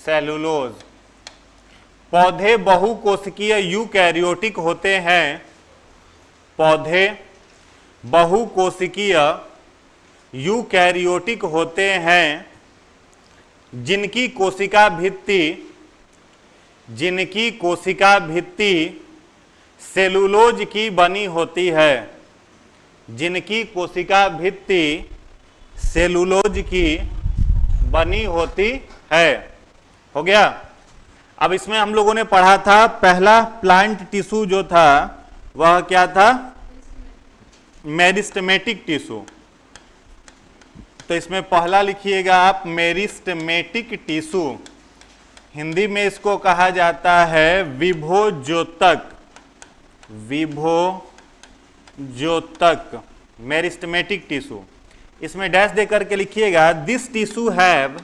Cellulose. पौधे बहुकोशिकीय eukaryotic होते हैं। पौधे बहुकोशिकीय यूकैरियोटिक होते हैं जिनकी कोशिका भित्ति सेलुलोज की बनी होती है। जिनकी कोशिका भित्ति सेलुलोज की बनी होती है। हो गया। अब इसमें हम लोगों ने पढ़ा था, पहला प्लांट टिश्यू जो था वह क्या था? Meristematic tissue. तो इसमें पहला लिखिएगा आप मेरिस्टेमेटिक टिश्यू। हिंदी में इसको कहा जाता है विभोज्योतक। विभोज्योतक मेरिस्टेमेटिक टिश्यू। इसमें डैश दे करके लिखिएगा this tissue have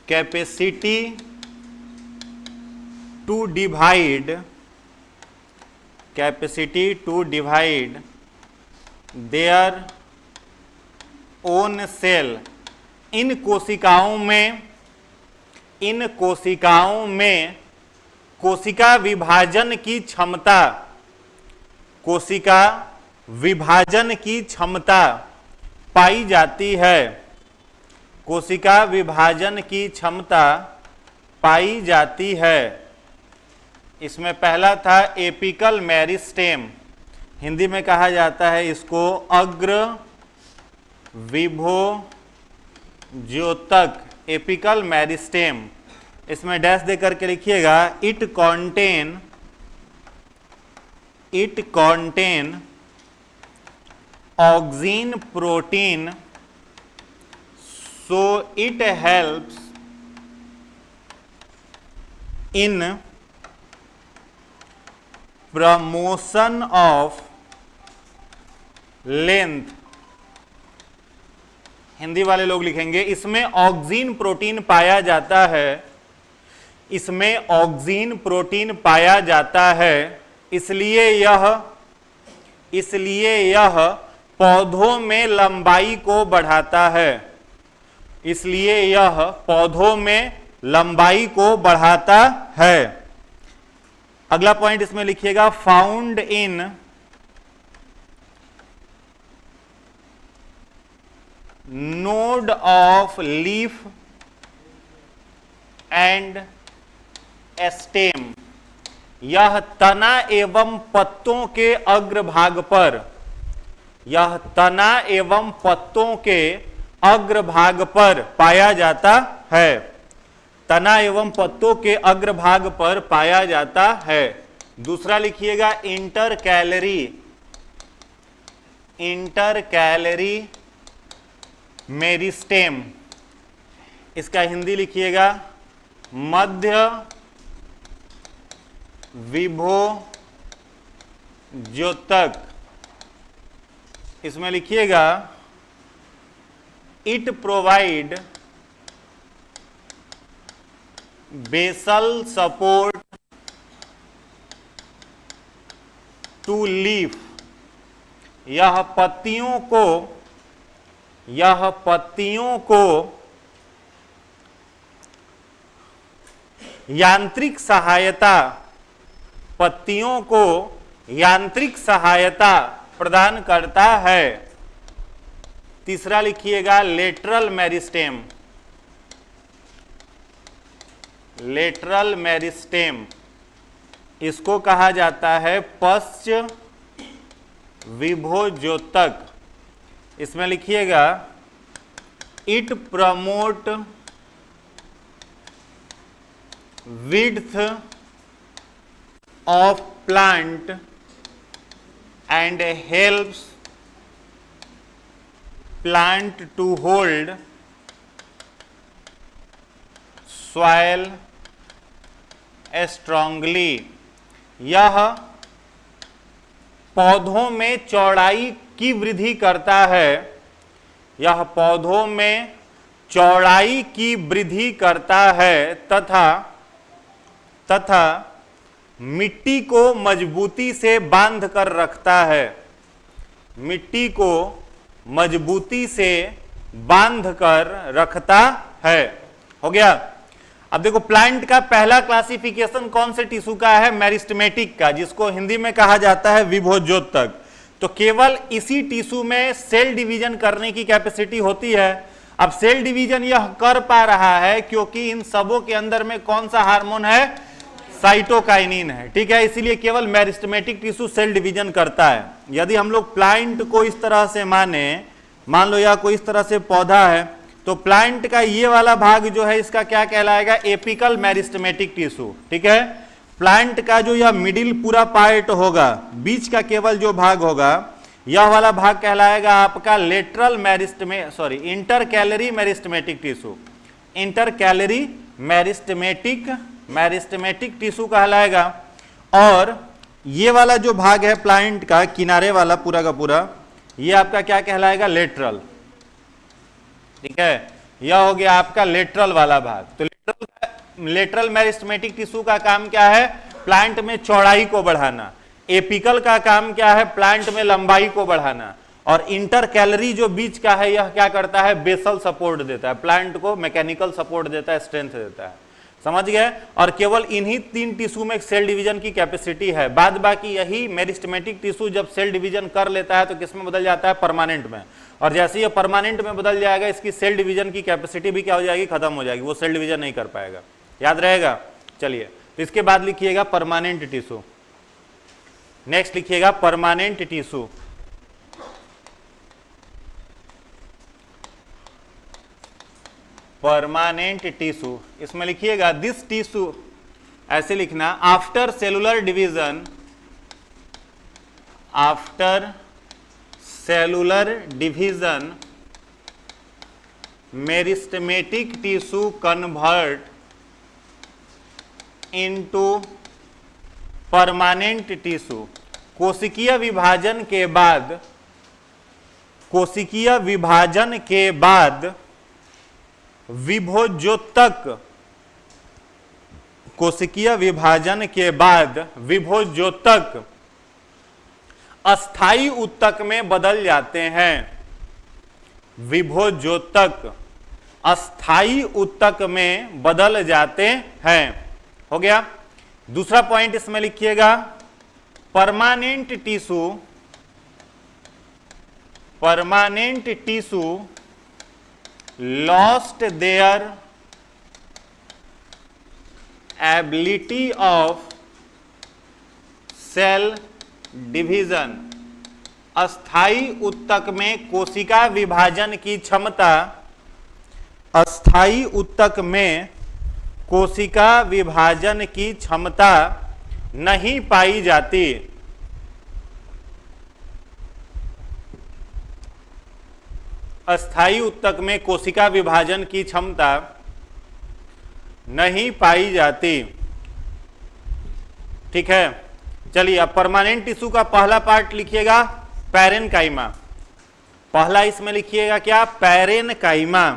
capacity to divide their own cell. इन कोशिकाओं में कोशिका विभाजन की क्षमता पाई जाती है। कोशिका विभाजन की क्षमता पाई जाती है। इसमें पहला था एपिकल मेरिस्टेम। हिंदी में कहा जाता है इसको अग्र विभोज्योतक, एपिकल मेरिस्टेम। इसमें डैश दे करके लिखिएगा it contain oxygen protein so it helps in promotion of length. Hindi वाले लोग लिखेंगे इसमें ऑक्सीन प्रोटीन पाया जाता है। इसमें ऑक्सीन प्रोटीन पाया जाता है, इसलिए यह पौधों में लंबाई को बढ़ाता है। इसलिए यह पौधों में लंबाई को बढ़ाता है। अगला पॉइंट इसमें लिखिएगा found in node of leaf and stem. यह तना एवं पत्तों के अग्रभाग पर पाया जाता है। तना एवं पत्तों के अग्रभाग पर पाया जाता है। दूसरा लिखिएगा इंटरकैलरी मेरिस्टेम। इसका हिंदी लिखिएगा मध्य विभोज्योतक। इसमें लिखिएगा it provide basal support to leaf. यह पत्तियों को यांत्रिक सहायता प्रदान करता है। तीसरा लिखिएगा लेटरल मेरिस्टेम। इसको कहा जाता है पश्च विभोज्योतक। इसमें लिखिएगा it promote width of plant and helps plant to hold soil strongly। यह पौधों में चौड़ाई की वृद्धि करता है। यह पौधों में चौड़ाई की वृद्धि करता है तथा मिट्टी को मजबूती से बांध कर रखता है। मिट्टी को मजबूती से बांध कर रखता है। हो गया। अब देखो प्लांट का पहला क्लासिफिकेशन कौन से टिश्यू का है? मेरिस्टेमेटिक का, जिसको हिंदी में कहा जाता है विभोज्योतक। तो केवल इसी टिश्यू में सेल डिवीजन करने की कैपेसिटी होती है। अब सेल डिवीजन यह कर पा रहा है क्योंकि इन सबों के अंदर में कौन सा हार्मोन है? साइटोकाइनिन है। ठीक है, इसीलिए केवल मेरिस्टेमेटिक टिश्यू सेल डिवीजन करता है। यदि हम लोग प्लांट को इस तरह से मान लो या कोई इस तरह से पौधा है, तो प्लांट का ये वाला भाग जो है इसका क्या कहलाएगा? Apical meristematic tissue. ठीक है, प्लांट का जो यह मिडिल पूरा पार्ट होगा, बीच का केवल जो भाग होगा, यह वाला भाग कहलाएगा आपका lateral intercalary meristematic tissue. Intercalary meristematic tissue कहलाएगा। और ये वाला जो भाग है प्लांट का किनारे वाला पूरा का पूरा, ये आपका क्या कहलाएगा? लेटरल। ठीक है, यह हो गया आपका लेटरल वाला भाग। तो लेटरल मेरिस्टेमेटिक टिश्यू का काम क्या है? प्लांट में चौड़ाई को बढ़ाना। एपिकल का काम क्या है? प्लांट में लंबाई को बढ़ाना। और इंटरकैलरी जो बीच का है, यह क्या करता है? बेसल सपोर्ट देता है, प्लांट को मैकेनिकल सपोर्ट देता है, स्ट्रेंथ देता है। समझ गए? और केवल इन्हीं 3 टिश्यू में सेल डिवीजन की कैपेसिटी है। बाद बाकी यही मेरिस्टेमेटिक टिश्यू जब सेल डिवीजन कर लेता है तो किसमें बदल जाता है? परमानेंट में। और जैसे ये परमानेंट में बदल जाएगा, इसकी सेल डिवीजन की कैपेसिटी भी क्या हो जाएगी? खत्म हो जाएगी, वो सेल डिवीजन नहीं कर पाएगा। याद रहेगा? चलिए, तो इसके बाद लिखिएगा परमानेंट टिश्यू। नेक्स्ट लिखिएगा परमानेंट टिश्यू। परमानेंट टिश्यू, इसमें लिखिएगा दिस टिश्यू, ऐसे लिखना, after cellular division, after cellular division meristematic tissue convert into permanent tissue. कोशिकीय विभाजन के बाद, कोशिकीय विभाजन के बाद विभोज्योतक, कोशिकीय विभाजन के बाद विभोज्योतक अस्थायी उत्तक में बदल जाते हैं। विभोज्योतक अस्थायी उत्तक में बदल जाते हैं। हो गया। दूसरा पॉइंट इसमें लिखिएगा permanent tissue, permanent tissue lost their ability of cell division. अस्थायी उत्तक में कोशिका विभाजन की क्षमता, अस्थायी उत्तक में कोशिका विभाजन की क्षमता नहीं पाई जाती। अस्थायी उत्तक में कोशिका विभाजन की क्षमता नहीं पाई जाती। ठीक है, चलिए अब परमानेंट टिश्यू का पहला पार्ट लिखिएगा पैरेनकाइमा। पहला इसमें लिखिएगा क्या? पैरेनकाइमा।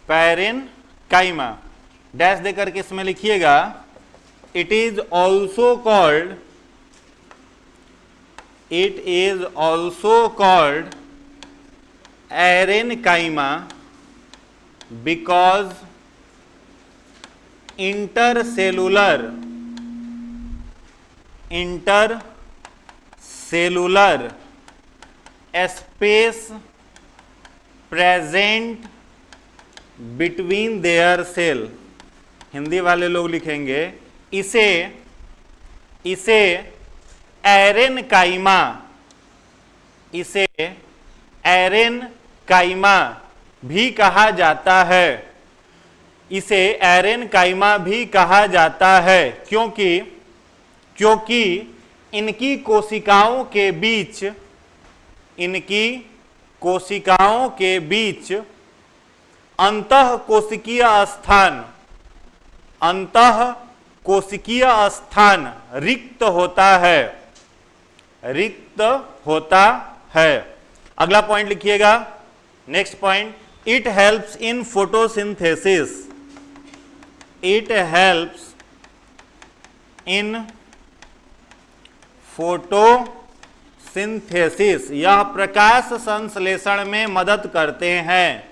पैरेनकाइमा डैश देकर के इसमें लिखिएगा it is also called, it is also called aerenchyma because intercellular space present between their cell। Hindi वाले लोग लिखेंगे इसे एरेनकाइमा, इसे एरेनकाइमा भी कहा जाता है। इसे एरेनकाइमा भी कहा जाता है क्योंकि इनकी कोशिकाओं के बीच, इनकी कोशिकाओं के बीच अंतः कोशिकीय स्थान, अंतः कोशिकीय स्थान रिक्त होता है, रिक्त होता है। अगला पॉइंट लिखिएगा, next point, it helps in photosynthesis, it helps in photosynthesis, यह प्रकाश संश्लेषण में मदद करते हैं,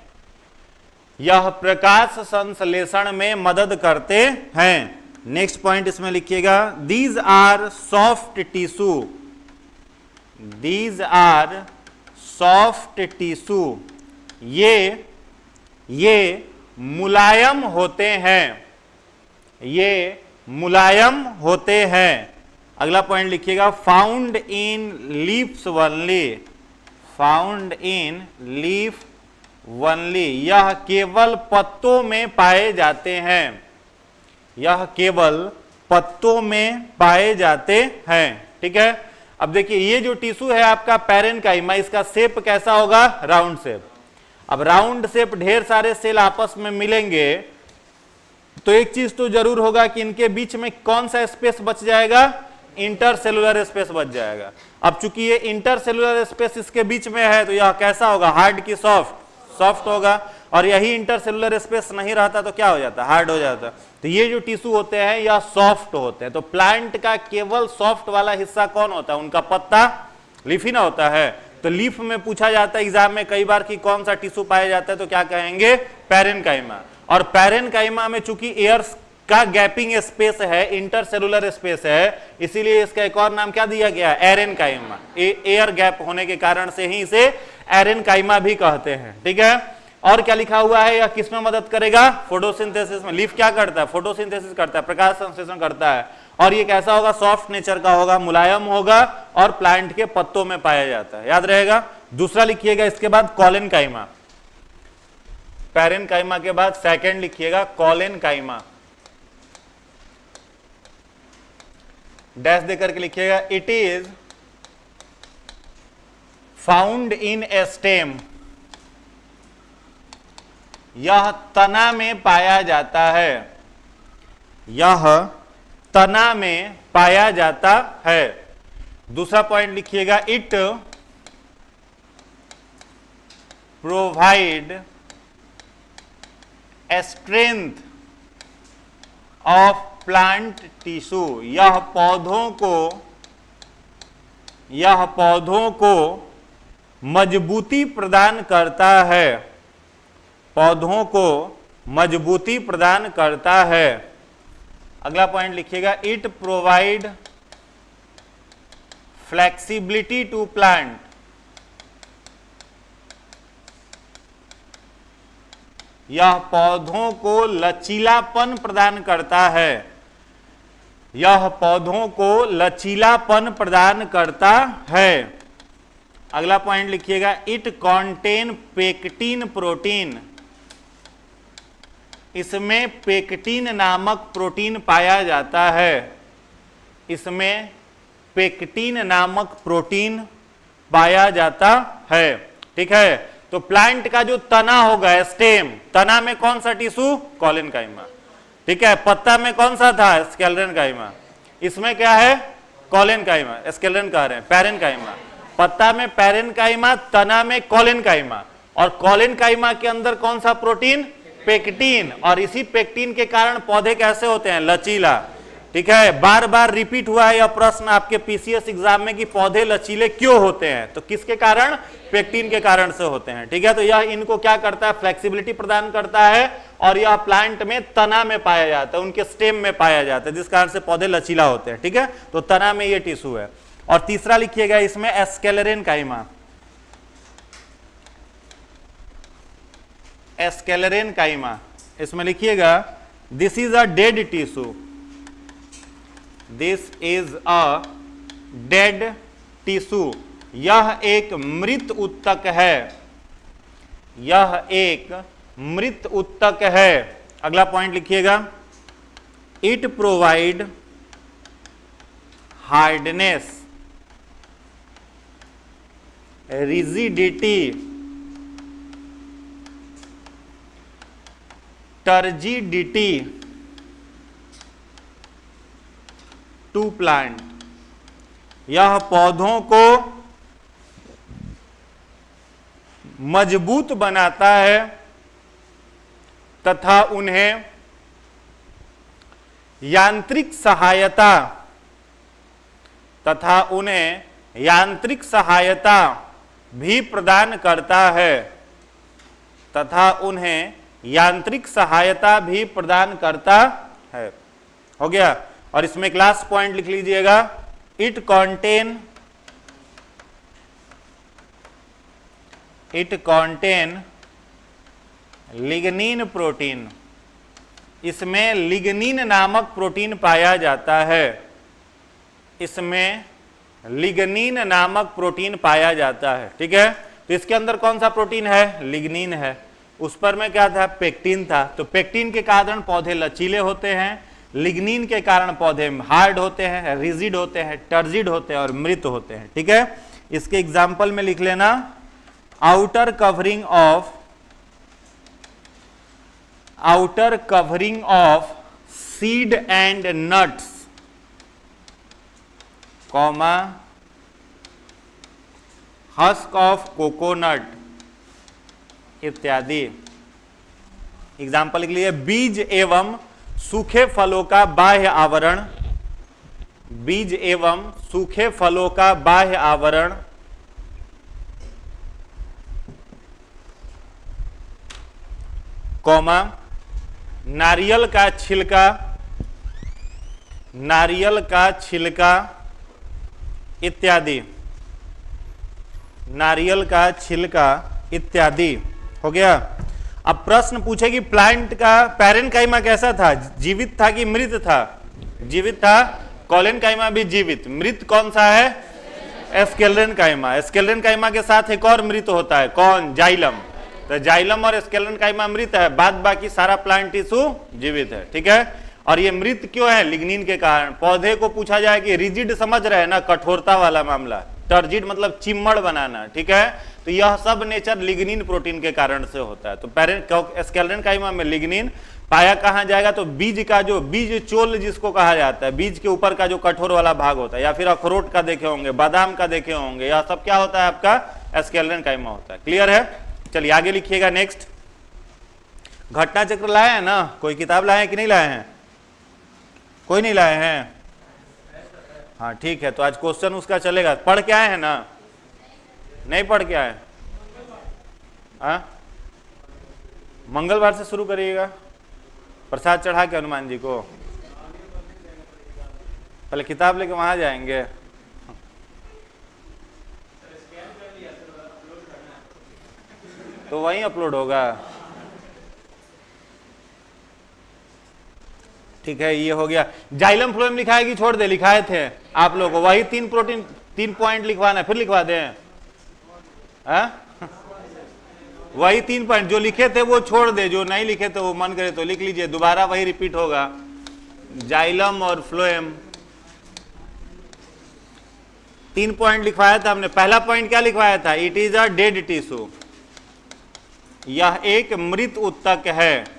यह प्रकाश संश्लेषण में मदद करते हैं। नेक्स्ट पॉइंट इसमें लिखिएगा, these are soft tissue, these are soft tissue, ये मुलायम होते हैं, ये मुलायम होते हैं। अगला पॉइंट लिखिएगा, found in leaves only, found in leaf only, यह केवल पत्तों में पाए जाते हैं, यह केवल पत्तों में पाए जाते हैं। ठीक है, अब देखिए ये जो टिश्यू है आपका पैरेन्काइमा, इसका शेप कैसा होगा, राउंड शेप। अब राउंड शेप ढेर सारे सेल आपस में मिलेंगे तो एक चीज तो जरूर होगा कि इनके बीच में कौन सा स्पेस बच जाएगा, इंटरसेलुलर स्पेस बच जाएगा। अब चूंकि ये इंटरसेलुलर स्पेस इसके बीच में है तो यह कैसा होगा, हार्ड की सॉफ्ट, सॉफ्ट होगा। और यही इंटरसेलुलर स्पेस नहीं रहता तो क्या हो जाता, हार्ड हो जाता। तो ये जो टिश्यू होते हैं यह सॉफ्ट होते हैं। तो प्लांट का केवल सॉफ्ट वाला हिस्सा कौन होता है, उनका पत्ता, लीफ ही ना होता है। तो लीफ में पूछा जाता है एग्जाम में कई बार कि कौन सा टिश्यू पाया जाता है, तो क्या कहेंगे, पैरेन्काइमा। और पैरेन्काइमा में चूंकि एयर्स का गैपिंग स्पेस है, इंटरसेलुलर स्पेस है, इसीलिए इसका एक और नाम क्या दिया गया, एरेन्काइमा। एयर गैप होने के कारण से ही इसे एरेन्काइमा भी कहते हैं। ठीक है, और क्या लिखा हुआ है, यह किसमें मदद करेगा, फोटोसिंथेसिस में। लीफ क्या करता है, फोटोसिंथेसिस करता है, प्रकाश संश्लेषण करता है। और ये कैसा होगा, सॉफ्ट नेचर का होगा, मुलायम होगा और प्लांट के पत्तों में पाया जाता है, याद रहेगा। दूसरा लिखिएगा इसके बाद कॉलेनकाइमा, पैरेन्काइमा के बाद सेकंड लिखिएगा कॉलेनकाइमा, डैश देकर के लिखिएगा, it is found in A stem, यह तना में पाया जाता है, यह तना में पाया जाता है। दूसरा पॉइंट लिखिएगा, it provide strength of plant tissue, यह पौधों को मजबूती प्रदान करता है, पौधों को मजबूती प्रदान करता है। अगला पॉइंट लिखिएगा, it provide flexibility to plant, यह पौधों को लचीलापन प्रदान करता है, यह पौधों को लचीलापन प्रदान करता है। अगला पॉइंट लिखिएगा, इट कॉन्टेन पेक्टिन प्रोटीन, इसमें पेक्टिन नामक प्रोटीन पाया जाता है, इसमें पेक्टिन नामक प्रोटीन पाया जाता है। ठीक है, तो प्लांट का जो तना होगा, स्टेम, तना में कौन सा टिश्यू, कॉलेनकाइमा। ठीक है, पत्ता में कौन सा था, स्क्लेरेनकाइमा। इसमें क्या है, कॉलेनकाइमा, स्क्लेरेन कह रहे हैं, पैरेन्काइमा। पत्ता में पैरेन्काइमा, तना में कॉलेनकाइमा। और कॉलेनकाइमा के अंदर कौन सा प्रोटीन, पेक्टिन। और इसी पेक्टिन के कारण पौधे कैसे होते हैं, लचीला। ठीक है, बार बार रिपीट हुआ है यह प्रश्न आपके पीसीएस एग्जाम में कि पौधे लचीले क्यों होते हैं, तो किसके कारण, पेक्टिन के कारण से होते हैं। ठीक है, तो यह इनको क्या करता है, फ्लेक्सिबिलिटी प्रदान करता है। और यह प्लांट में तना में पाया जाता है, उनके स्टेम में पाया जाता है, जिस कारण से पौधे लचीला होते हैं। ठीक है, तो तना में ये टिश्यू है। और तीसरा लिखिएगा इसमें स्क्लेरेनकाइमा, स्क्लेरेनकाइमा, इसमें लिखिएगा, this is a dead tissue, this is a dead tissue, यह एक मृत उत्तक है, यह एक मृत उत्तक है। अगला पॉइंट लिखिएगा, it provide hardness, rigidity, turgidity to plant, यह पौधों को मजबूत बनाता है तथा उन्हें यांत्रिक सहायता तथा उन्हें यांत्रिक सहायता भी प्रदान करता है, तथा उन्हें यांत्रिक सहायता भी प्रदान करता है। हो गया। और इसमें क्लास पॉइंट लिख लीजिएगा, इट कॉन्टेन लिग्निन प्रोटीन। इसमें लिग्निन नामक प्रोटीन पाया जाता है, इसमें लिग्निन नामक प्रोटीन पाया जाता है। ठीक है, तो इसके अंदर कौन सा प्रोटीन है? लिग्निन है। उस पर में क्या था? पेक्टिन था। तो पेक्टिन के कारण पौधे लचीले होते हैं, लिग्निन के कारण पौधे हार्ड होते हैं, रिजिड होते हैं, टर्जिड होते हैं और मृत होते हैं। ठीक है, इसके एग्जाम्पल में लिख लेना, outer covering of seed and nuts, comma husk of coconut इत्यादि। एग्जाम्पल के लिए, बीज एवं सूखे फलों का बाह्य आवरण, बीज एवं सूखे फलों का बाह्य आवरण, कॉमा नारियल का छिलका, नारियल का छिलका इत्यादि, नारियल का छिलका इत्यादि। हो गया। अब प्रश्न पूछे कि प्लांट का पैरेन्काइमा कैसा था? जीवित था कि मृत था? जीवित था। कॉलेनकाइमा भी जीवित। मृत कौन सा है? एस्केलेनकाइमा। एस्केलेनकाइमा के साथ एक और मृत होता है, कौन? जाइलम। तो जाइलम और एस्केलेनकाइमा मृत है, बाद बाकी सारा प्लांट टिश्यू जीवित है। ठीक है, और ये मृत क्यों है? लिग्निन के कारण। पौधे को पूछा जाए कि रिजिड समझ रहे हैं ना, कठोरता वाला मामला, टर्जिड मतलब चिम्मड़ बनाना। ठीक है, तो यह सब नेचर लिग्निन प्रोटीन के कारण से होता है। तो एस्केलेनकाइमा में लिग्निन पाया कहां जाएगा? तो बीज का जो बीज चोल जिसको कहा जाता है, बीज के ऊपर का जो कठोर वाला भाग होता है, या फिर अखरोट का देखे होंगे, बादाम का देखे होंगे, यह सब क्या होता है? आपका एस्केलेनकाइमा होता है। क्लियर है? चलिए आगे लिखिएगा। नेक्स्ट, घटना चक्र लाए हैं ना? कोई किताब लाए हैं कि नहीं लाए हैं? कोई नहीं लाए हैं? हाँ ठीक है, तो आज क्वेश्चन उसका चलेगा। पढ़ के आए हैं ना? नहीं पढ़ के आए? हाँ, मंगलवार से शुरू करिएगा, प्रसाद चढ़ा के हनुमान जी को। पहले किताब लेके वहां जाएंगे। तो वहीं अपलोड होगा। ठीक है, ये हो गया। जाइलम फ्लोएम लिखा है कि छोड़ दे? लिखाए थे आप लोगों को। वही 3 प्रोटीन 3 पॉइंट लिखवाना है, फिर लिखवा दें? वही 3 पॉइंट जो लिखे थे वो छोड़ दे, जो नहीं लिखे थे वो मन करे तो लिख लीजिए, दोबारा वही रिपीट होगा। जाइलम और फ्लोएम 3 पॉइंट लिखवाया था हमने। पहला पॉइंट क्या लिखवाया था? It is a dead tissue. यह एक मृत ऊतक है।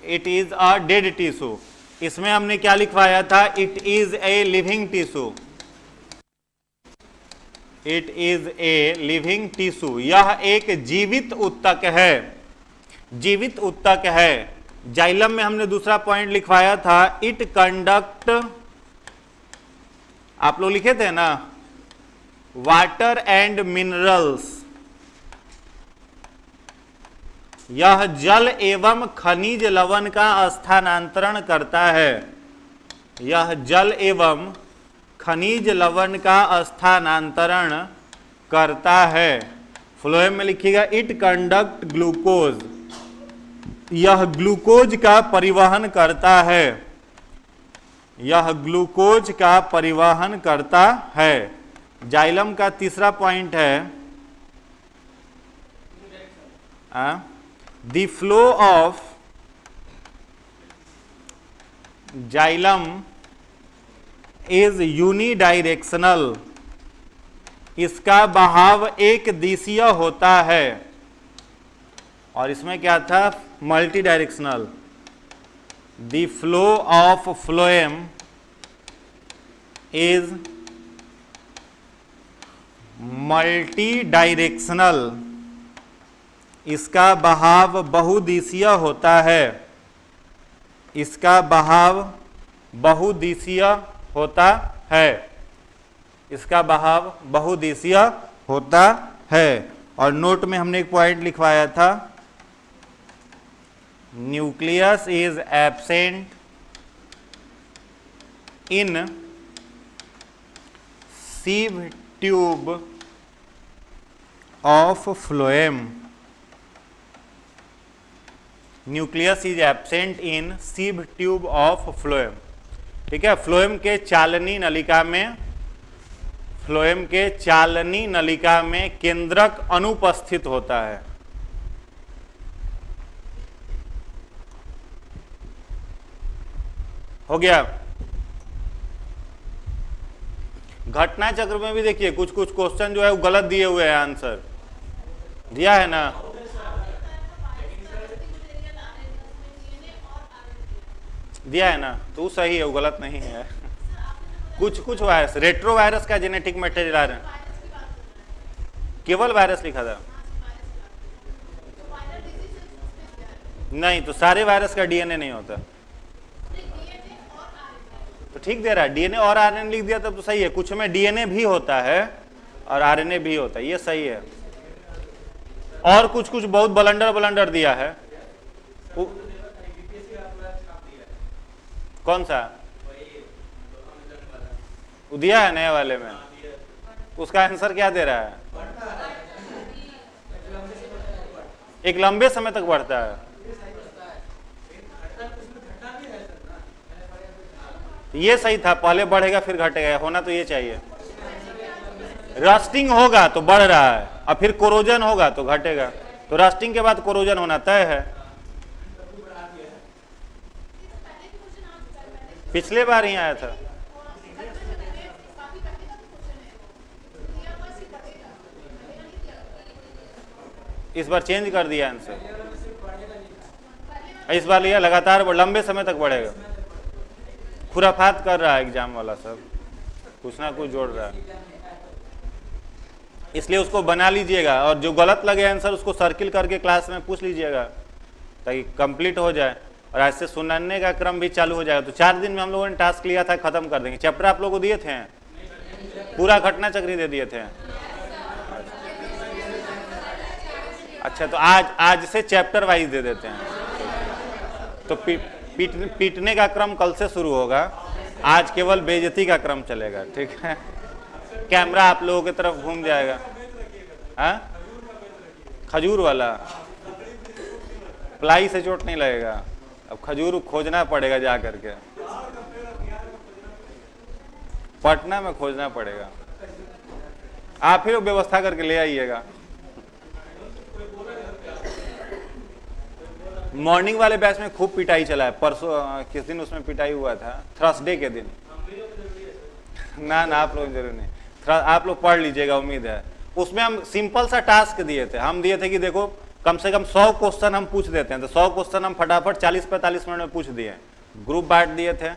It is a dead tissue. इसमें हमने क्या लिखवाया था? It is a living tissue. It is a living tissue. यह एक जीवित ऊतक है, जीवित ऊतक है। जाइलम में हमने दूसरा पॉइंट लिखवाया था, इट कंडक्ट, आप लोग लिखे थे ना, वाटर एंड मिनरल्स। यह जल एवं खनिज लवण का स्थानांतरण करता है। यह जल एवं खनिज लवण का स्थानांतरण करता है। फ्लोएम में लिखिएगा, इट कंडक्ट ग्लूकोज। यह ग्लूकोज का परिवहन करता है। यह ग्लूकोज का परिवहन करता है। जाइलम का तीसरा पॉइंट है, the flow of xylem is unidirectional. इसका बहाव एक दिशीय होता है। और इसमें क्या था? Multi directional. The flow of phloem is multi directional. इसका बहाव बहुदिशीय होता है। इसका बहाव बहुदिशीय होता है, इसका बहाव बहुदिशीय होता है। और नोट में हमने एक पॉइंट लिखवाया था, nucleus is absent in sieve tube of phloem. Nucleus is absent in sieve tube of phloem। ठीक है, फ्लोएम के चालनी नलिका में, फ्लोएम के चालनी नलिका में केंद्रक अनुपस्थित होता है। हो गया। घटना चक्र में भी देखिए कुछ कुछ क्वेश्चन जो है वो गलत दिए हुए हैं, आंसर दिया है ना, दिया है ना, तो सही है, वो गलत नहीं है। कुछ कुछ वायरस, रेट्रो वायरस का जेनेटिक मटेरियल आ रहा है, केवल वायरस लिखा था नहीं, तो सारे वायरस का डीएनए नहीं होता, तो ठीक दे रहा है, डीएनए और आरएनए लिख दिया तब तो सही है। कुछ में डीएनए भी होता है और आरएनए भी होता है, ये सही है। और कुछ कुछ बहुत ब्लंडर दिया है। कौन सा दिया है नए वाले में, उसका आंसर क्या दे रहा है, एक लंबे समय तक बढ़ता है। ये सही था, पहले बढ़ेगा फिर घटेगा, होना तो ये चाहिए। रस्टिंग होगा तो बढ़ रहा है और फिर कोरोजन होगा तो घटेगा, तो रस्टिंग के बाद कोरोजन होना तय है। पिछले बार ही आया था, इस बार चेंज कर दिया आंसर, इस बार लिया लगातार लंबे समय तक बढ़ेगा। खुराफात कर रहा है एग्जाम वाला सब, कुछ ना कुछ जोड़ रहा है, इसलिए उसको बना लीजिएगा और जो गलत लगे आंसर उसको सर्किल करके क्लास में पूछ लीजिएगा ताकि कंप्लीट हो जाए। और आज से सुनाने का क्रम भी चालू हो जाएगा। तो 4 दिन में हम लोगों ने टास्क लिया था, खत्म कर देंगे। चैप्टर आप लोगों को दिए थे, पूरा घटना चक्री दे दिए थे। अच्छा, तो आज से चैप्टर वाइज दे देते हैं। तो पीटने का क्रम कल से शुरू होगा, आज केवल बेइज्जती का क्रम चलेगा, ठीक है। कैमरा आप लोगों की तरफ घूम जाएगा। हाँ, खजूर वाला, प्लाई से चोट नहीं लगेगा, अब खजूर खोजना पड़ेगा जा करके, पटना में खोजना पड़ेगा, आप ही व्यवस्था करके ले आइएगा। मॉर्निंग वाले बैच में खूब पिटाई चला है, परसों किस दिन उसमें पिटाई हुआ था, थर्सडे के दिन। ना आप लोग जरूर नहीं, आप लोग पढ़ लीजिएगा, उम्मीद है। उसमें हम सिंपल सा टास्क दिए थे, हम दिए थे कि देखो कम से कम 100 क्वेश्चन हम पूछ देते हैं, तो 100 क्वेश्चन हम फटाफट 40-45 मिनट में पूछ दिए। ग्रुप बांट दिए थे,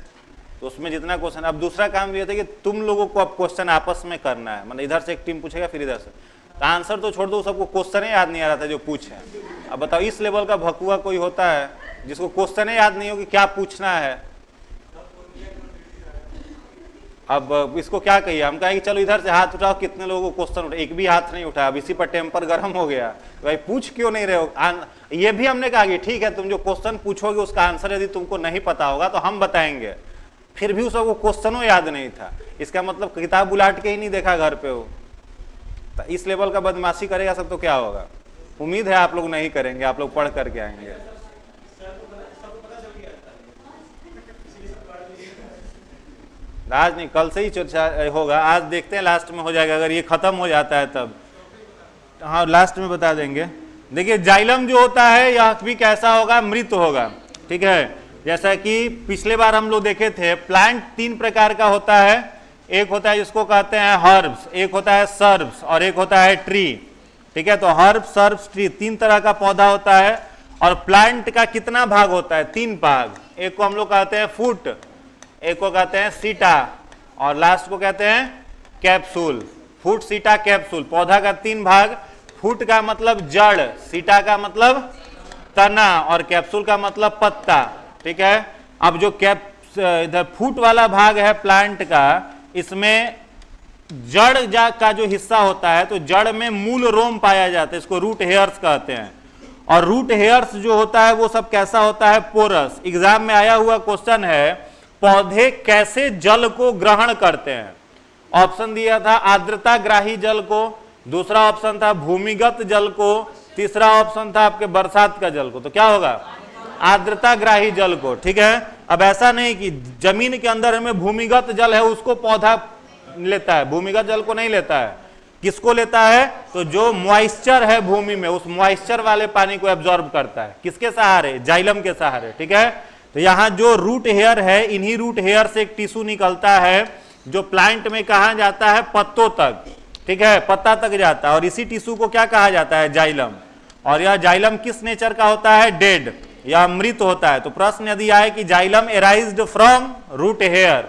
तो उसमें जितना क्वेश्चन, अब दूसरा काम दिए थे कि तुम लोगों को अब क्वेश्चन आपस में करना है, मतलब इधर से एक टीम पूछेगा फिर इधर से, तो आंसर तो छोड़ दो, सबको क्वेश्चन ही याद नहीं आ रहा था जो पूछे। अब बताओ, इस लेवल का भकुआ कोई होता है जिसको क्वेश्चन ही याद नहीं हो कि क्या पूछना है। अब इसको क्या कहिए, हम कहें कि चलो इधर से हाथ उठाओ, कितने लोगों को क्वेश्चन उठा, एक भी हाथ नहीं उठा। अब इसी पर टेम्पर गर्म हो गया, भाई पूछ क्यों नहीं रहे हो। ये भी हमने कहा कि ठीक है, तुम जो क्वेश्चन पूछोगे उसका आंसर यदि तुमको नहीं पता होगा तो हम बताएंगे, फिर भी उसको क्वेश्चनों याद नहीं था, इसका मतलब किताब उलाट के ही नहीं देखा घर पे हो। तो इस लेवल का बदमाशी करेगा सब तो क्या होगा। उम्मीद है आप लोग नहीं करेंगे, आप लोग पढ़ करके आएंगे। आज नहीं, कल से ही चर्चा होगा, आज देखते हैं लास्ट में हो जाएगा, अगर ये खत्म हो जाता है तब। हाँ, लास्ट में बता देंगे। देखिए जाइलम जो होता है यह भी कैसा होगा, मृत होगा, ठीक है। जैसा कि पिछले बार हम लोग देखे थे, प्लांट 3 प्रकार का होता है, एक होता है जिसको कहते हैं हर्ब्स, एक होता है सर्ब्स और एक होता है ट्री, ठीक है। तो हर्ब्स, सर्ब्स, ट्री 3 तरह का पौधा होता है। और प्लांट का कितना भाग होता है, 3 भाग। एक को हम लोग कहते हैं फूट, एक को कहते हैं सीटा और लास्ट को कहते हैं कैप्सूल। फूट, सीटा, कैप्सूल, पौधा का 3 भाग। फूट का मतलब जड़, सीटा का मतलब तना और कैप्सूल का मतलब पत्ता, ठीक है। अब जो इधर फूट वाला भाग है प्लांट का, इसमें जड़ का जो हिस्सा होता है, तो जड़ में मूल रोम पाया जाता है, इसको रूट हेयर्स कहते हैं। और रूट हेयर्स जो होता है वो सब कैसा होता है? पोरस। एग्जाम में आया हुआ क्वेश्चन है, पौधे कैसे जल को ग्रहण करते हैं? ऑप्शन दिया था आर्द्रता ग्राही जल को, दूसरा ऑप्शन था भूमिगत जल को, तीसरा ऑप्शन था आपके बरसात का जल को। तो क्या होगा? आर्द्रता ग्राही जल को। ठीक है, अब ऐसा नहीं कि जमीन के अंदर हमें भूमिगत जल है उसको पौधा लेता है, भूमिगत जल को नहीं लेता है। किसको लेता है? तो जो मॉइस्चर है भूमि में, उस मॉइस्चर वाले पानी को एब्जॉर्ब करता है। किसके सहारे? जाइलम के सहारे। ठीक है, तो यहां जो रूट हेयर है, इन्हीं रूट हेयर से एक टिश्यू निकलता है जो प्लांट में कहा जाता है? पत्तों तक। ठीक है, पत्ता तक जाता है, और इसी टिश्यू को क्या कहा जाता है? जाइलम। और यह जाइलम किस नेचर का होता है? डेड या मृत होता है। तो प्रश्न यदि आए कि जाइलम एराइज्ड फ्रॉम रूट हेयर,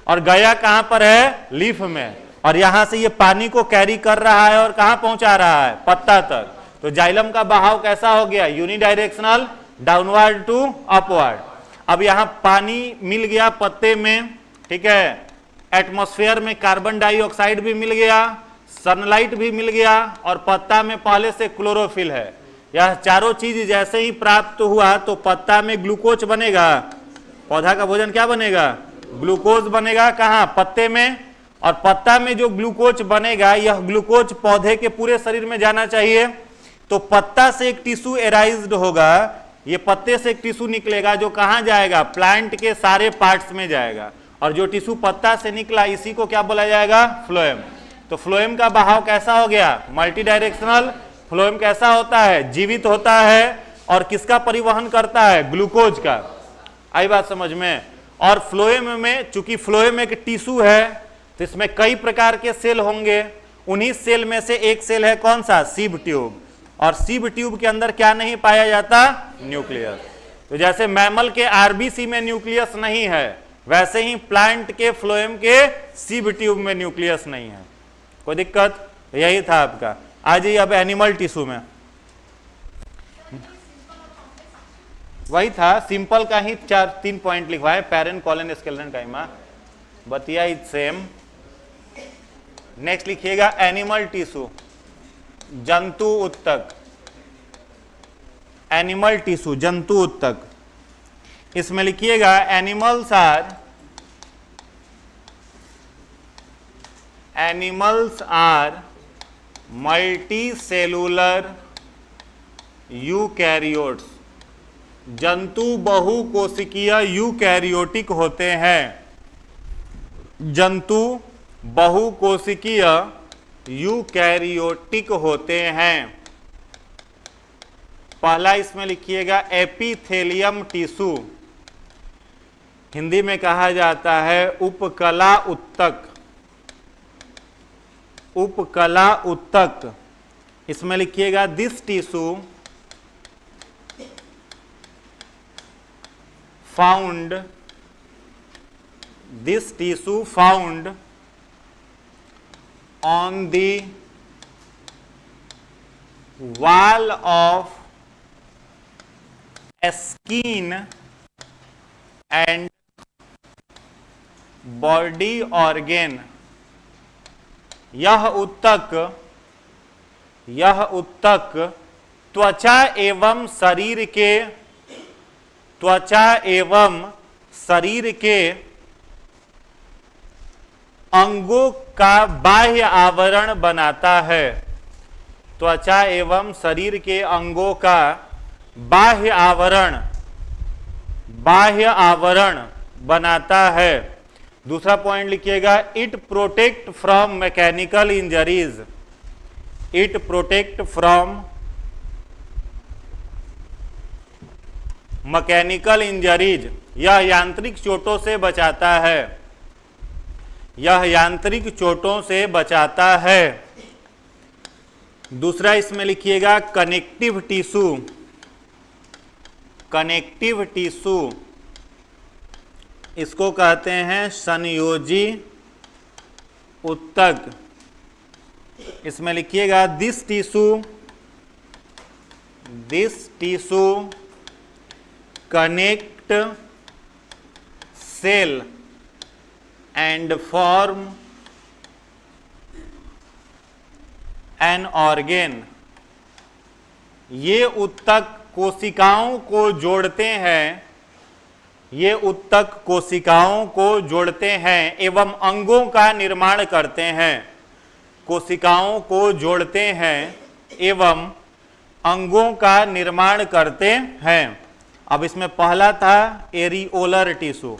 और गया कहां पर है? लीफ में, और यहां से ये पानी को कैरी कर रहा है और कहां पहुंचा रहा है? पत्ता तक। तो जाइलम का बहाव कैसा हो गया? Unidirectional, downward to upward. अब यहां पानी मिल गया पत्ते में, ठीक है, एटमॉस्फेयर में कार्बन डाइऑक्साइड भी मिल गया, सनलाइट भी मिल गया, और पत्ता में पहले से क्लोरोफिल है। यह चारों चीज जैसे ही प्राप्त हुआ तो पत्ता में ग्लूकोज बनेगा। पौधा का भोजन क्या बनेगा? ग्लूकोज बनेगा। कहां? पत्ते में। और पत्ता में जो ग्लूकोज बनेगा, यह ग्लूकोज पौधे के पूरे शरीर में जाना चाहिए। तो पत्ता से एक टिश्यू एराइज्ड होगा, ये पत्ते से एक टिश्यू निकलेगा जो कहां जाएगा? प्लांट के सारे पार्ट्स में जाएगा। और जो टिश्यू पत्ता से निकला, इसी को क्या बोला जाएगा? फ्लोएम। तो फ्लोएम का बहाव कैसा हो गया? Multi directional. फ्लोएम कैसा होता है? जीवित होता है, और किसका परिवहन करता है? ग्लूकोज का। आई बात समझ में? और फ्लोएम में, चूंकि फ्लोएम एक टिश्यू है, तो इसमें कई प्रकार के सेल होंगे। उन्हीं सेल में से एक सेल है कौन सा? Sieve tube. और सीब ट्यूब के अंदर क्या नहीं पाया जाता? न्यूक्लियस। तो जैसे मैमल के आरबीसी में न्यूक्लियस नहीं है, वैसे ही प्लांट के फ्लोएम के सीब ट्यूब में न्यूक्लियस नहीं है। कोई दिक्कत? यही था आपका। आ जाइए अब एनिमल टिश्यू में। वही था, सिंपल का ही 3 पॉइंट लिखवा है, पैरेंट कॉलन स्केलेटन काइमा, बतिया इज सेम। नेक्स्ट लिखिएगा एनिमल टिश्यू, जंतु उत्तक। एनिमल टिश्यू, जंतु उत्तक। इसमें लिखिएगा animals are multi cellular eukaryotes. जंतु बहुकोशिकीय यूकैरियोटिक होते हैं। जंतु बहुकोशिकीय यूकैरियोटिक होते हैं। पहला इसमें लिखिएगा एपिथेलियम टिश्यू, हिंदी में कहा जाता है उपकला उत्तक। उपकला उत्तक। इसमें लिखिएगा this tissue found on the wall of skin and body organ। यह उत्तक त्वचा एवं शरीर के अंगों का बाह्य आवरण बनाता है। त्वचा एवं शरीर के अंगों का बाह्य आवरण बनाता है। दूसरा पॉइंट लिखिएगा it protect from mechanical injuries. It protect from mechanical injuries. यह यांत्रिक चोटों से बचाता है। यह यांत्रिक चोटों से बचाता है। दूसरा इसमें लिखिएगा कनेक्टिव टिश्यू। कनेक्टिव टिश्यू इसको कहते हैं संयोजी उत्तक। इसमें लिखिएगा this tissue connect cell and form an organ। ये उत्तक कोशिकाओं को जोड़ते हैं, ये उत्तक कोशिकाओं को जोड़ते हैं एवं अंगों का निर्माण करते हैं। कोशिकाओं को जोड़ते हैं एवं अंगों का निर्माण करते हैं। अब इसमें पहला था एरियोलर टिश्यू,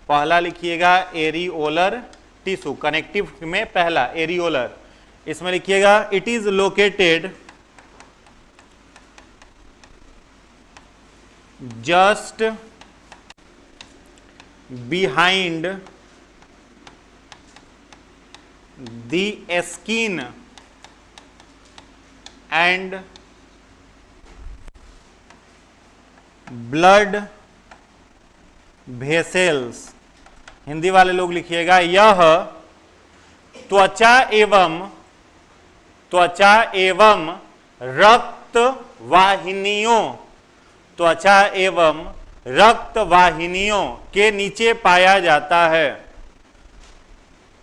पहला लिखिएगा एरियोलर टिश्यू, कनेक्टिव में पहला एरियोलर। इसमें लिखिएगा it is located just behind the skin and blood vessels. Hindi वाले लोग लिखिएगा यह त्वचा एवं रक्त वाहिनियों, त्वचा एवं रक्त वाहिनियों के नीचे पाया जाता है।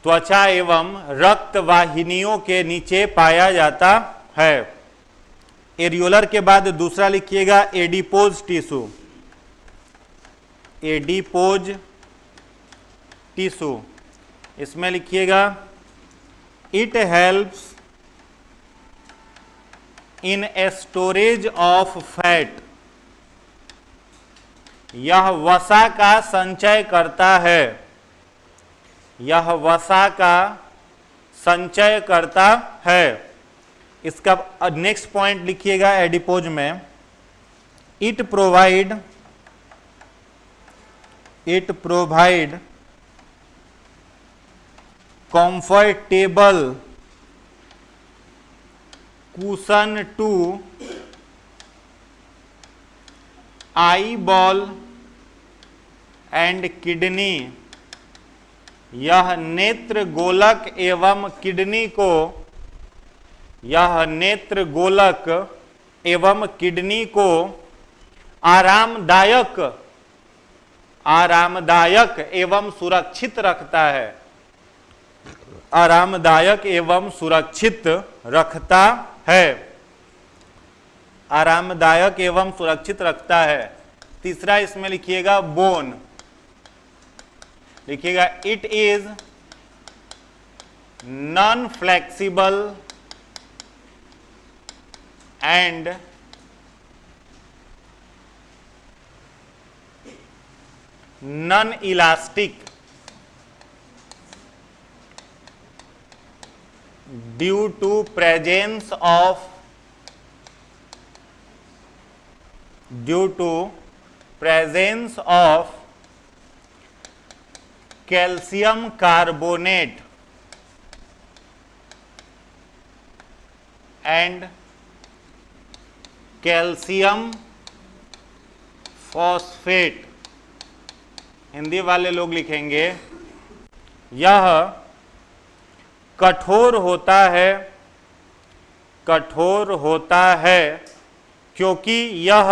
त्वचा एवं रक्त वाहिनियों के नीचे पाया जाता है। एरियोलर के बाद दूसरा लिखिएगा एडिपोज टिश्यू, एडिपोज टिश्यू। इसमें लिखिएगा it helps in storage of fat. यह वसा का संचय करता है, यह वसा का संचय करता है। इसका नेक्स्ट पॉइंट लिखिएगा एडिपोज में it provide comfortable cushion to eyeball and kidney. यह नेत्र गोलक एवं किडनी को, यह नेत्र गोलक एवं किडनी को आरामदायक एवं सुरक्षित रखता है, आरामदायक एवं सुरक्षित रखता है, आरामदायक एवं सुरक्षित रखता है। तीसरा इसमें लिखिएगा बोन, लिखिएगा it is non flexible and non elastic due to presence of calcium carbonate and calcium phosphate. Hindi वाले लोग लिखेंगे यह कठोर होता है क्योंकि यह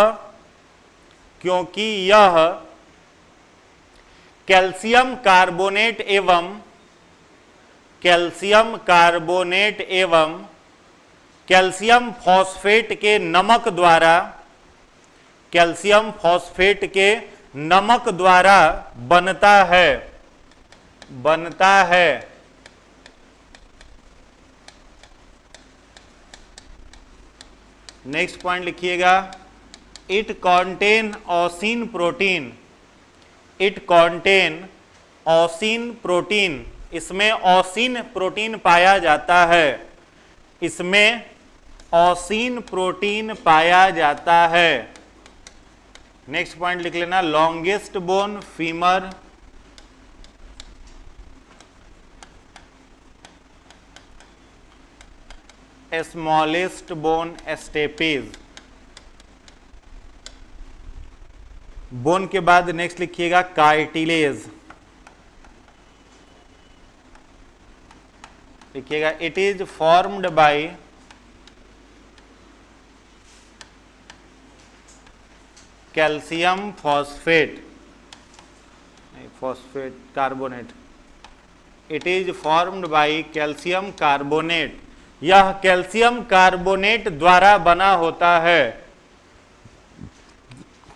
कैल्शियम कार्बोनेट एवं कैल्शियम फॉस्फेट के नमक द्वारा बनता है। नेक्स्ट पॉइंट लिखिएगा it contain ossein protein, it contain ossein protein. इसमें ऑसिन प्रोटीन पाया जाता है, इसमें ऑसिन प्रोटीन पाया जाता है। नेक्स्ट पॉइंट लिख लेना longest bone femur, smallest bone stapes. Bone के बाद नेक्स्ट लिखिएगा कार्टिलेज, लिखिएगा it is formed by calcium phosphate, phosphate carbonate, it is formed by calcium carbonate, यह कैल्शियम कार्बोनेट द्वारा बना होता है,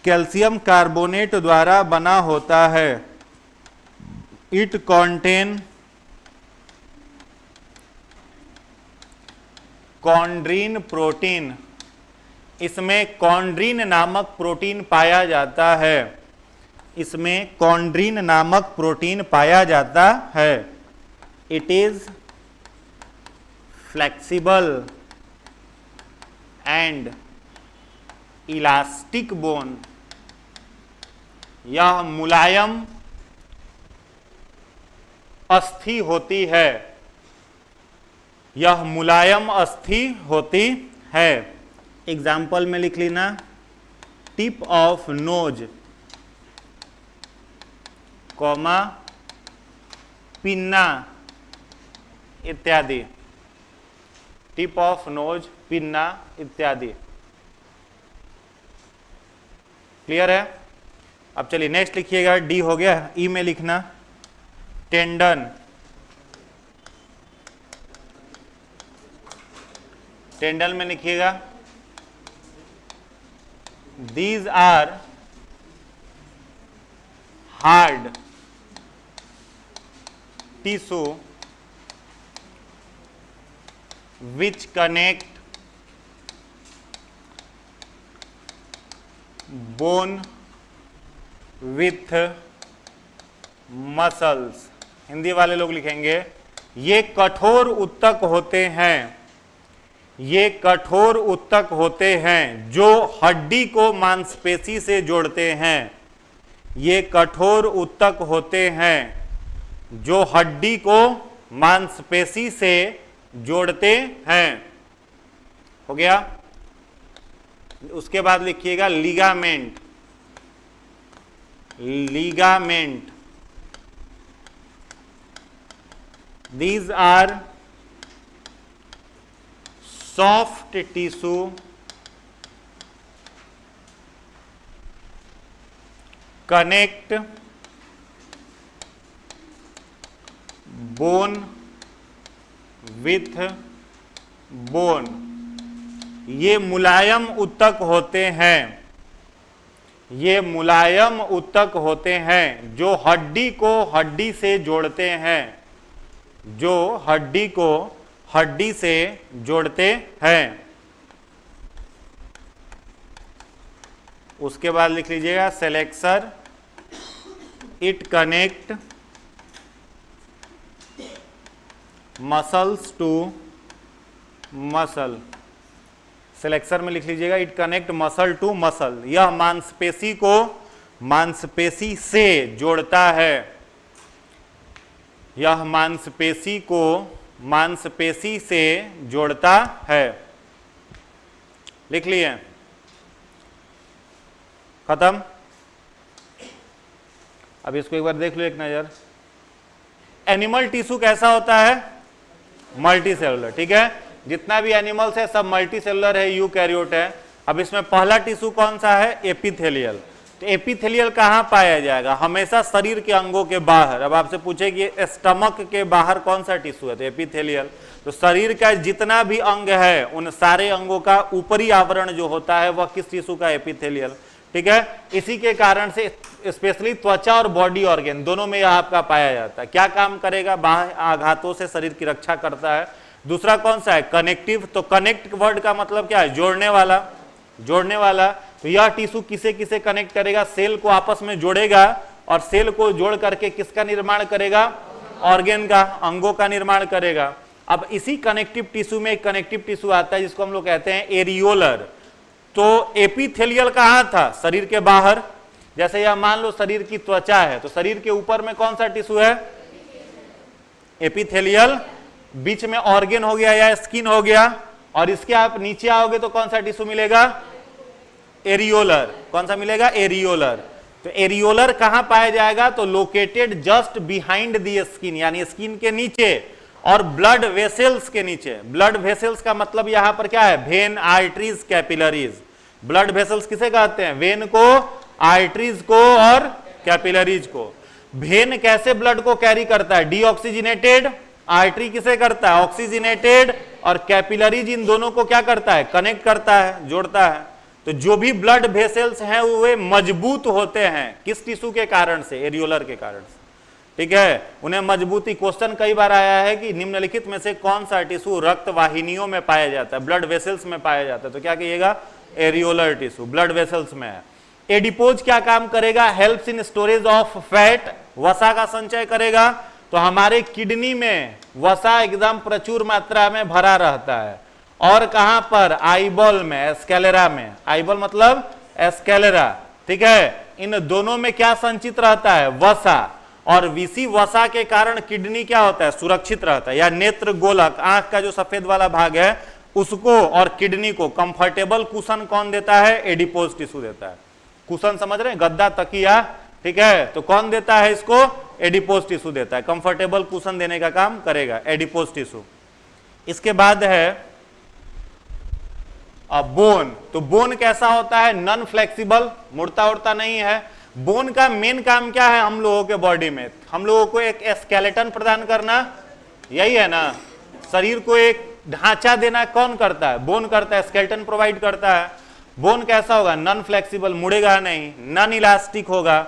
कैल्शियम कार्बोनेट द्वारा बना होता है। इट कॉन्टेन कॉन्ड्रीन प्रोटीन, इसमें कॉन्ड्रीन नामक प्रोटीन पाया जाता है, इसमें कॉन्ड्रीन नामक प्रोटीन पाया जाता है। It is flexible and elastic bone, यह मुलायम अस्थि होती है, यह मुलायम अस्थि होती है। एग्जाम्पल में लिख लेना, tip of nose, comma, pinna इत्यादि, टिप ऑफ नोज, पिन्ना इत्यादि। क्लियर है? अब चलिए नेक्स्ट लिखिएगा, डी हो गया। ई में लिखना टेंडन, टेंडन में लिखिएगा these are hard tissue which connect bone with muscles। Hindi वाले लोग लिखेंगे ये कठोर उत्तक होते हैं, ये कठोर उत्तक होते हैं जो हड्डी को मांसपेशी से जोड़ते हैं, ये कठोर उत्तक होते हैं जो हड्डी को मांसपेशी से जोड़ते हैं। हो गया? उसके बाद लिखिएगा ligament, ligament, these are soft tissue connect bone with bone, ये मुलायम उत्तक होते हैं, ये मुलायम उत्तक होते हैं जो हड्डी को हड्डी से जोड़ते हैं, जो हड्डी को हड्डी से जोड़ते हैं। उसके बाद लिख लीजिएगा सेलेक्सर, it connect muscles to muscle, सेलेक्सर में लिख लीजिएगा it connect muscle to muscle, यह मांसपेशी को मांसपेशी से जोड़ता है, यह मांसपेशी को मांसपेशी से जोड़ता है। लिख लिए? खत्म? अब इसको एक बार देख लो एक नजर। एनिमल टिश्यू कैसा होता है? मल्टी सेलुलर, ठीक है? जितना भी एनिमल्स है सब मल्टी सेलुलर है, यूकैरियोट है। अब इसमें पहला टिश्यू कौन सा है? एपिथेलियल। तो एपिथेलियल कहाँ पाया जाएगा? हमेशा शरीर के अंगों के बाहर। अब आपसे पूछे कि स्टमक के बाहर कौन सा टिश्यू है? तो एपिथेलियल। तो शरीर का जितना भी अंग है उन सारे अंगों का ऊपरी आवरण जो होता है वह किस टिश्यू का? एपिथेलियल, ठीक है? इसी के कारण से स्पेशली त्वचा और बॉडी ऑर्गन दोनों में यह आपका पाया जाता है। क्या काम करेगा? बाह्य आघातों से शरीर की रक्षा करता है। दूसरा कौन सा है? कनेक्टिव। तो कनेक्ट वर्ड का मतलब क्या है? जोड़ने वाला, जोड़ने वाला। तो यह टिश्यू किसे किसे कनेक्ट करेगा? सेल को आपस में जोड़ेगा और सेल को जोड़ करके किसका निर्माण करेगा? ऑर्गन का, अंगों का निर्माण करेगा। अब इसी कनेक्टिव टिश्यू में एक कनेक्टिव टिश्यू आता है जिसको हम लोग कहते हैं एरियोलर। तो एपिथेलियल कहाँ था? शरीर के बाहर। जैसे यह मान लो शरीर की त्वचा है तो शरीर के ऊपर में कौन सा टिश्यू है? एपिथेलियल। बीच में ऑर्गन हो गया या स्किन हो गया, और इसके आप नीचे आओगे तो कौन सा टिश्यू मिलेगा? एरियोलर। कौन सा मिलेगा? एरियोलर। तो एरियोलर कहां पाया जाएगा? तो located just behind the skin, यानी स्किन के नीचे और ब्लड वेसल्स के नीचे। ब्लड वेसल्स का मतलब यहां पर क्या है? When, arteries, capillaries. Blood vessels किसे कहते हैं? वेन को, आर्टरीज को और कैपिलरीज को। वेन कैसे ब्लड को कैरी करता है? डीऑक्सीजनेटेड। आर्टरी किसे करता है? ऑक्सीजनेटेड। और कैपिलरीज इन दोनों को क्या करता है? कनेक्ट करता है, जोड़ता है। तो जो भी ब्लड वेसल्स हैं वे मजबूत होते हैं किस टिश्यू के कारण से? एरियोलर के कारण से। ठीक है, उन्हें मजबूती। क्वेश्चन कई बार आया है कि निम्नलिखित में से कौन सा टिश्यू रक्त वाहिनियों में पाया जाता है, ब्लड वेसल्स में पाया जाता है? तो क्या कहिएगा? एरियोलर टिश्यू ब्लड वेसल्स में है। एडिपोज क्या काम करेगा? Helps in storage of fat, वसा का संचय करेगा। तो हमारे किडनी में वसा एकदम प्रचुर मात्रा में भरा रहता है। और कहां पर? आईबॉल में, स्केलेरा में। आईबॉल मतलब स्केलेरा। ठीक है, इन दोनों में क्या संचित रहता है? वसा। और इसी वसा के कारण किडनी क्या होता है? सुरक्षित रहता है। या नेत्र गोलक, आंख का जो सफेद वाला भाग है उसको और किडनी को कंफर्टेबल कुशन कौन देता है? एडिपोज टिश्यू देता है। कुशन समझ रहे हैं? गद्दा, तकिया। ठीक है, तो कौन देता है इसको? एडिपोज टिश्यू देता है। कंफर्टेबल कुशन देने का काम करेगा एडिपोज टिश्यू। इसके बाद है बोन। तो बोन कैसा होता है? नॉन फ्लेक्सिबल, मुड़ता उड़ता नहीं है। बोन का मेन काम क्या है हम लोगों के बॉडी में? हम लोगों को एक स्केलेटन प्रदान करना, यही है ना? शरीर को एक ढांचा देना कौन करता है? बोन करता है, स्केलेटन प्रोवाइड करता है। बोन कैसा होगा? नॉन फ्लेक्सिबल, मुड़ेगा नहीं, नॉन इलास्टिक होगा।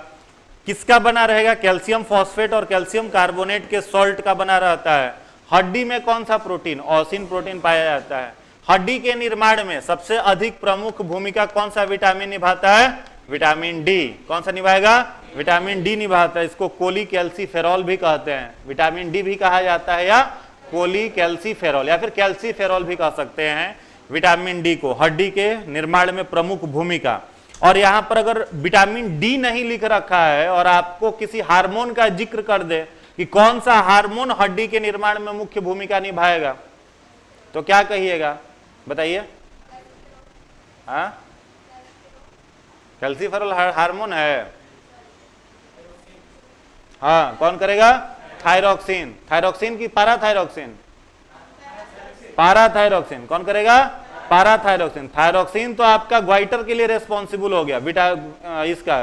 किसका बना रहेगा? कैल्शियम फॉस्फेट और कैल्शियम कार्बोनेट के सॉल्ट का बना रहता है। हड्डी में कौन सा प्रोटीन? ऑसिन प्रोटीन पाया जाता है। हड्डी के निर्माण में सबसे अधिक प्रमुख भूमिका कौन सा विटामिन निभाता है? Vitamin D. कौन सा निभाएगा? विटामिन डी निभाता है। इसको कोलीकैल्सीफेरॉल भी कहते हैं। विटामिन डी भी कहा जाता है या कोलीकैल्सीफेरॉल या फिर कैल्सीफेरॉल भी कह सकते हैं विटामिन डी को। हड्डी के निर्माण में प्रमुख भूमिका। और यहां पर अगर विटामिन डी नहीं लिख रखा है और आपको किसी हार्मोन का जिक्र कर दे कि कौन सा हार्मोन हड्डी के निर्माण में मुख्य भूमिका निभाएगा, तो क्या कहिएगा? बताइए। हाँ, कैल्सीफेरॉल हार्मोन है। हाँ, कौन करेगा? थायरोक्सिन। थायरोक्सिन की पैराथायरोक्सिन? पैराथायरोक्सिन। कौन करेगा? पैराथायरोक्सिन। थायरोक्सिन तो आपका ग्वाइटर के लिए रेस्पॉन्सिबल हो गया इसका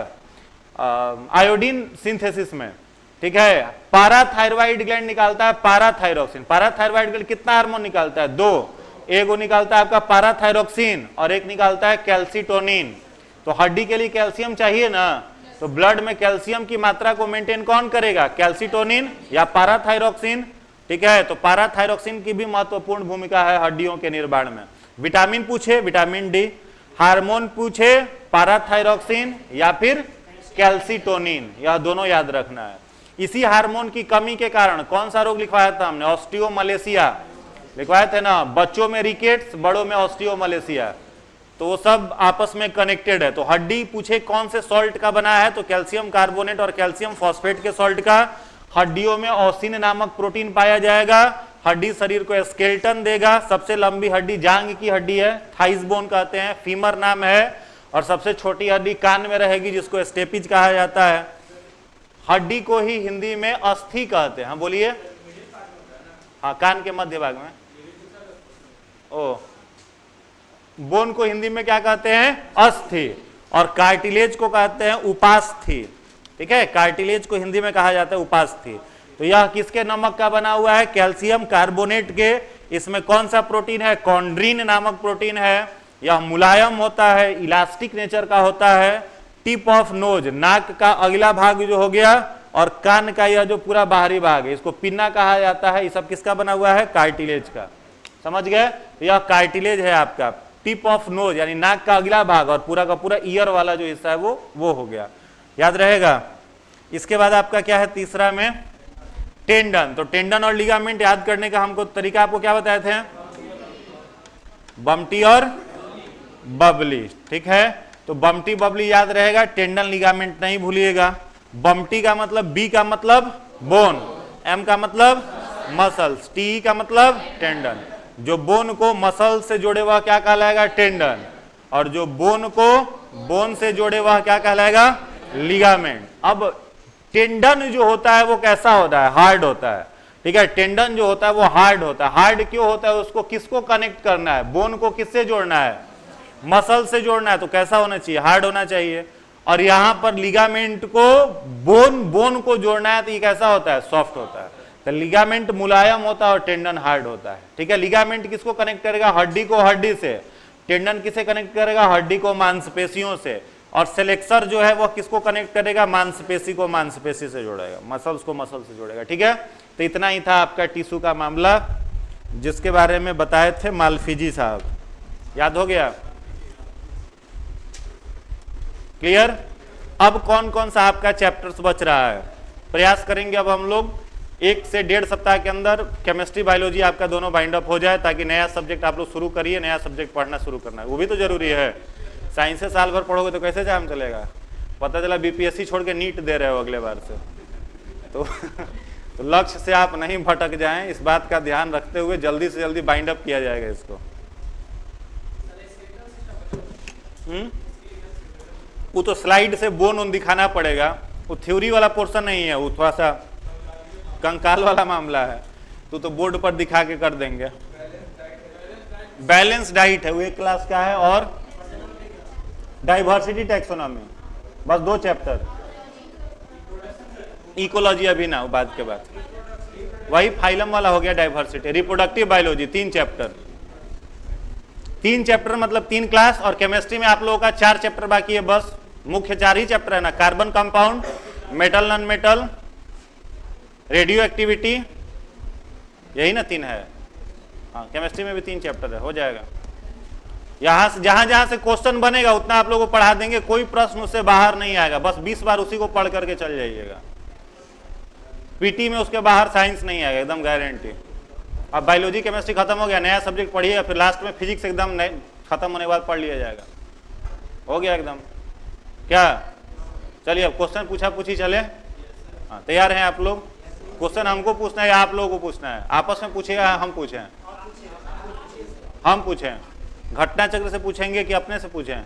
आयोडीन सिंथेसिस में। ठीक है, पैराथायरॉइड ग्लैंड निकालता है पैराथायरोक्सिन। पैराथायरॉइड ग्लैंड कितना हार्मोन निकालता है? दो। एक वो निकालता है आपका पैराथायरोक्सिन और एक निकालता है कैल्सीटोनिन। तो हड्डी के लिए कैल्शियम चाहिए ना, तो ब्लड में कैल्शियम की मात्रा को मेंटेन कौन करेगा? कैल्सीटोनिन या पैराथायरोक्सिन। ठीक है, तो पैराथायरोक्सिन की भी महत्वपूर्ण भूमिका है हड्डियों के निर्माण में। विटामिन पूछे विटामिन डी, हार्मोन पूछे पैराथायरोक्सिन या फिर कैल्सीटोनिन, यह दोनों याद रखना है। इसी हार्मोन की कमी के कारण कौन सा रोग लिखवाया था हमने? ऑस्टियोमलेशिया लिखवाए थे ना। बच्चों में रिकेट्स, बड़ों में ऑस्टियोमलेशिया। तो वो सब आपस में कनेक्टेड है। तो हड्डी पूछे कौन से सॉल्ट का बना है, तो कैल्शियम कार्बोनेट और कैल्शियम फॉस्फेट के सॉल्ट का। हड्डियों में ऑसिन नामक प्रोटीन पाया जाएगा। हड्डी शरीर को स्केलेटन देगा। सबसे लंबी हड्डी जांग की हड्डी है, थाइस बोन कहते हैं, फीमर नाम है। और सबसे छोटी हड्डी कान में रहेगी जिसको स्टेपिज कहा जाता है। हड्डी को ही हिंदी में अस्थि कहते हैं। हाँ बोलिए। हाँ, कान के मध्य भाग में। ओ, बोन को हिंदी में क्या कहते हैं? अस्थि। और कार्टिलेज को कहते हैं उपास्थि। ठीक है, कार्टिलेज को हिंदी में कहा जाता है उपास्थि। तो यह किसके नमक का बना हुआ है? कैल्शियम कार्बोनेट के। इसमें कौन सा प्रोटीन है? कॉन्ड्रीन नामक प्रोटीन है। यह मुलायम होता है, इलास्टिक नेचर का होता है। टिप ऑफ नोज, नाक का अगला भाग जो हो गया, और कान का यह जो पूरा बाहरी भाग है, इसको पिन्ना कहा जाता है। ये सब किसका बना हुआ है? कार्टिलेज का। समझ गए? यह कार्टिलेज है आपका। टिप ऑफ नोज यानी नाक का अगला भाग, और पूरा का पूरा ईयर वाला जो हिस्सा है वो हो गया। याद रहेगा। इसके बाद आपका क्या है तीसरा में? टेंडन। तो टेंडन और लिगामेंट याद करने का हमको तरीका आपको क्या बताए थे? बम्टी और बबली। ठीक है, तो बम्टी बबली याद रहेगा, टेंडन लिगामेंट नहीं भूलिएगा। बम्टी का मतलब, बी का मतलब बोन, एम का मतलब मसल्स, टी का मतलब टेंडन। जो बोन को मसल से जोड़े वह क्या कहलाएगा? टेंडन। और जो बोन को बोन से जोड़े वह क्या कहलाएगा? लिगामेंट। अब टेंडन जो होता है वो कैसा होता है? हार्ड होता है। ठीक है, टेंडन जो होता है वो हार्ड होता है। हार्ड क्यों होता है? उसको किसको कनेक्ट करना है? बोन को किससे जोड़ना है? मसल से जोड़ना है। तो कैसा होना चाहिए? हार्ड होना चाहिए। और यहां पर लिगामेंट को बोन को जोड़ना है तो ये कैसा होता है, सॉफ्ट होता है। तो लिगामेंट मुलायम होता है और टेंडन हार्ड होता है। ठीक है, लिगामेंट किसको कनेक्ट करेगा, हड्डी को हड्डी से। टेंडन किसे कनेक्ट करेगा, हड्डी को मांसपेशियों से। और सेलेक्सर जो है वो किसको कनेक्ट करेगा, मांसपेशी को मांसपेशी से जोड़ेगा, मसल्स को मसल से जोड़ेगा। ठीक है, तो इतना ही था आपका टिश्यू का मामला, जिसके बारे में बताए थे मालफिजी साहब। याद हो गया, क्लियर। अब कौन कौन सा आपका चैप्टर्स बच रहा है, प्रयास करेंगे अब हम लोग 1 से 1.5 सप्ताह के अंदर केमिस्ट्री बायोलॉजी आपका दोनों बाइंड अप हो जाए, ताकि नया सब्जेक्ट आप लोग शुरू करिए, नया सब्जेक्ट पढ़ना शुरू करना है, वो भी तो जरूरी है। साइंस से साल भर पढ़ोगे तो कैसे काम चलेगा, पता चला बीपीएससी छोड़ के नीट दे रहे हो अगले बार से। तो लक्ष्य से आप नहीं भटक जाएं, इस बात का ध्यान रखते हुए जल्दी से जल्दी बाइंड अप किया जाएगा इसको। वो तो स्लाइड से बोन दिखाना पड़ेगा, वो थ्योरी वाला पोर्शन नहीं है, वो थोड़ा सा कंकाल वाला मामला है, तो बोर्ड पर दिखा के कर देंगे। बैलेंस डाइट है वो एक क्लास का है, और डाइवर्सिटी टैक्सोनॉमी, बस 2 चैप्टर। इकोलॉजी अभी ना, बाद के बाद वही फाइलम वाला हो गया diversity. Reproductive biology 3 chapter, 3 chapter मतलब 3 क्लास। और केमिस्ट्री में आप लोगों का 4 चैप्टर बाकी है, बस मुख्य 4 ही चैप्टर है ना, carbon compound, metal non metal, radio activity, यही ना 3 है। हाँ, केमिस्ट्री में भी 3 चैप्टर है, हो जाएगा। यहां से जहां से क्वेश्चन बनेगा उतना आप लोगों को पढ़ा देंगे, कोई प्रश्न उससे बाहर नहीं आएगा, बस 20 बार उसी को पढ़ करके चल जाइएगा। पीटी में उसके बाहर साइंस नहीं आएगा, एकदम गारंटी। अब बायोलॉजी केमिस्ट्री खत्म हो गया, नया सब्जेक्ट पढ़िएगा, फिर लास्ट में फिजिक्स एकदम खत्म होने के बाद पढ़ लिया जाएगा, हो गया एकदम। क्या, चलिए अब क्वेश्चन पूछा पूछी चले। हाँ, तैयार हैं आप लोग? क्वेश्चन हमको पूछना है या आप लोगों को पूछना है? आपस में पूछेगा, हम पूछें? हम पूछें। घटना चक्र से पूछेंगे कि अपने से पूछें?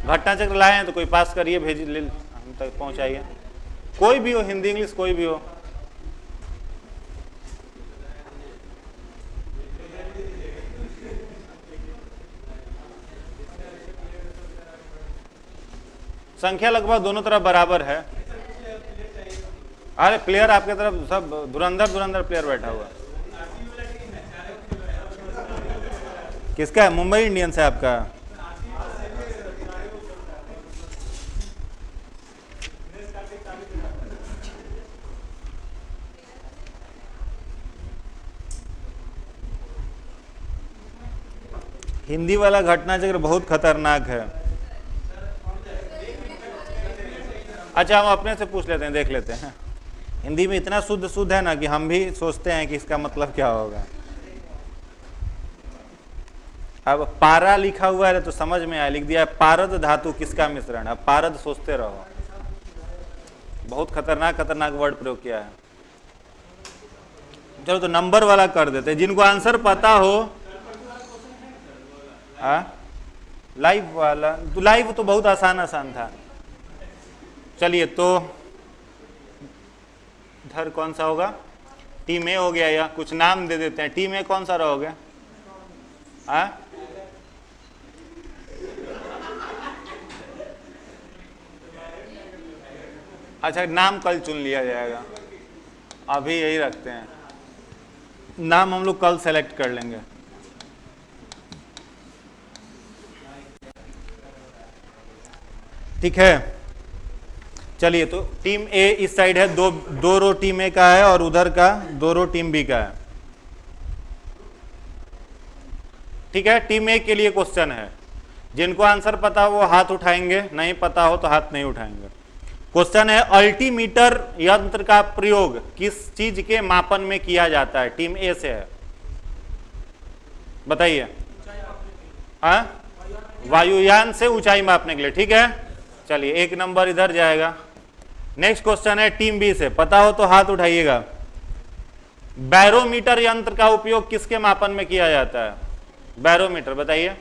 घटना चक्र लाए हैं तो कोई पास करिए, भेज हम तक पहुंचाइए, कोई भी हो, हिंदी इंग्लिश कोई भी हो। संख्या लगभग दोनों तरफ बराबर है। अरे प्लेयर आपके तरफ सब धुरंधर प्लेयर बैठा हुआ। किसका है? मुंबई इंडियंस है आपका? हिंदी वाला घटना चक्र बहुत खतरनाक है। अच्छा, हम अपने से पूछ लेते हैं, देख लेते हैं। हिंदी में इतना शुद्ध है ना कि हम भी सोचते हैं कि इसका मतलब क्या होगा। अब पारा लिखा हुआ है तो समझ में आया, लिख दिया पारद धातु किसका मिश्रण। अब पारद सोचते रहो, बहुत खतरनाक वर्ड प्रयोग किया है। चलो तो नंबर वाला कर देते, जिनको आंसर पता हो। लाइव वाला तो, लाइव तो बहुत आसान था। चलिए तो इधर कौन सा होगा? टीम ए हो गया, या कुछ नाम दे देते हैं। टीम ए कौन सा रहोगे? अच्छा, नाम कल चुन लिया जाएगा, अभी यही रखते हैं। नाम हम लोग कल सेलेक्ट कर लेंगे। ठीक है, चलिए तो टीम ए इस साइड है, दो रो टीम ए का है और उधर का 2 रो टीम बी का है। ठीक है, टीम ए के लिए क्वेश्चन है, जिनको आंसर पता हो वो हाथ उठाएंगे, नहीं पता हो तो हाथ नहीं उठाएंगे। क्वेश्चन है, अल्टीमीटर यंत्र का प्रयोग किस चीज के मापन में किया जाता है? टीम ए से है, बताइए। वायुयान से ऊंचाई मापने के लिए। ठीक है, चलिए 1 नंबर इधर जाएगा। नेक्स्ट क्वेश्चन है टीम बी से, पता हो तो हाथ उठाइएगा। बैरोमीटर यंत्र का उपयोग किसके मापन में किया जाता है? बैरोमीटर, बताइए।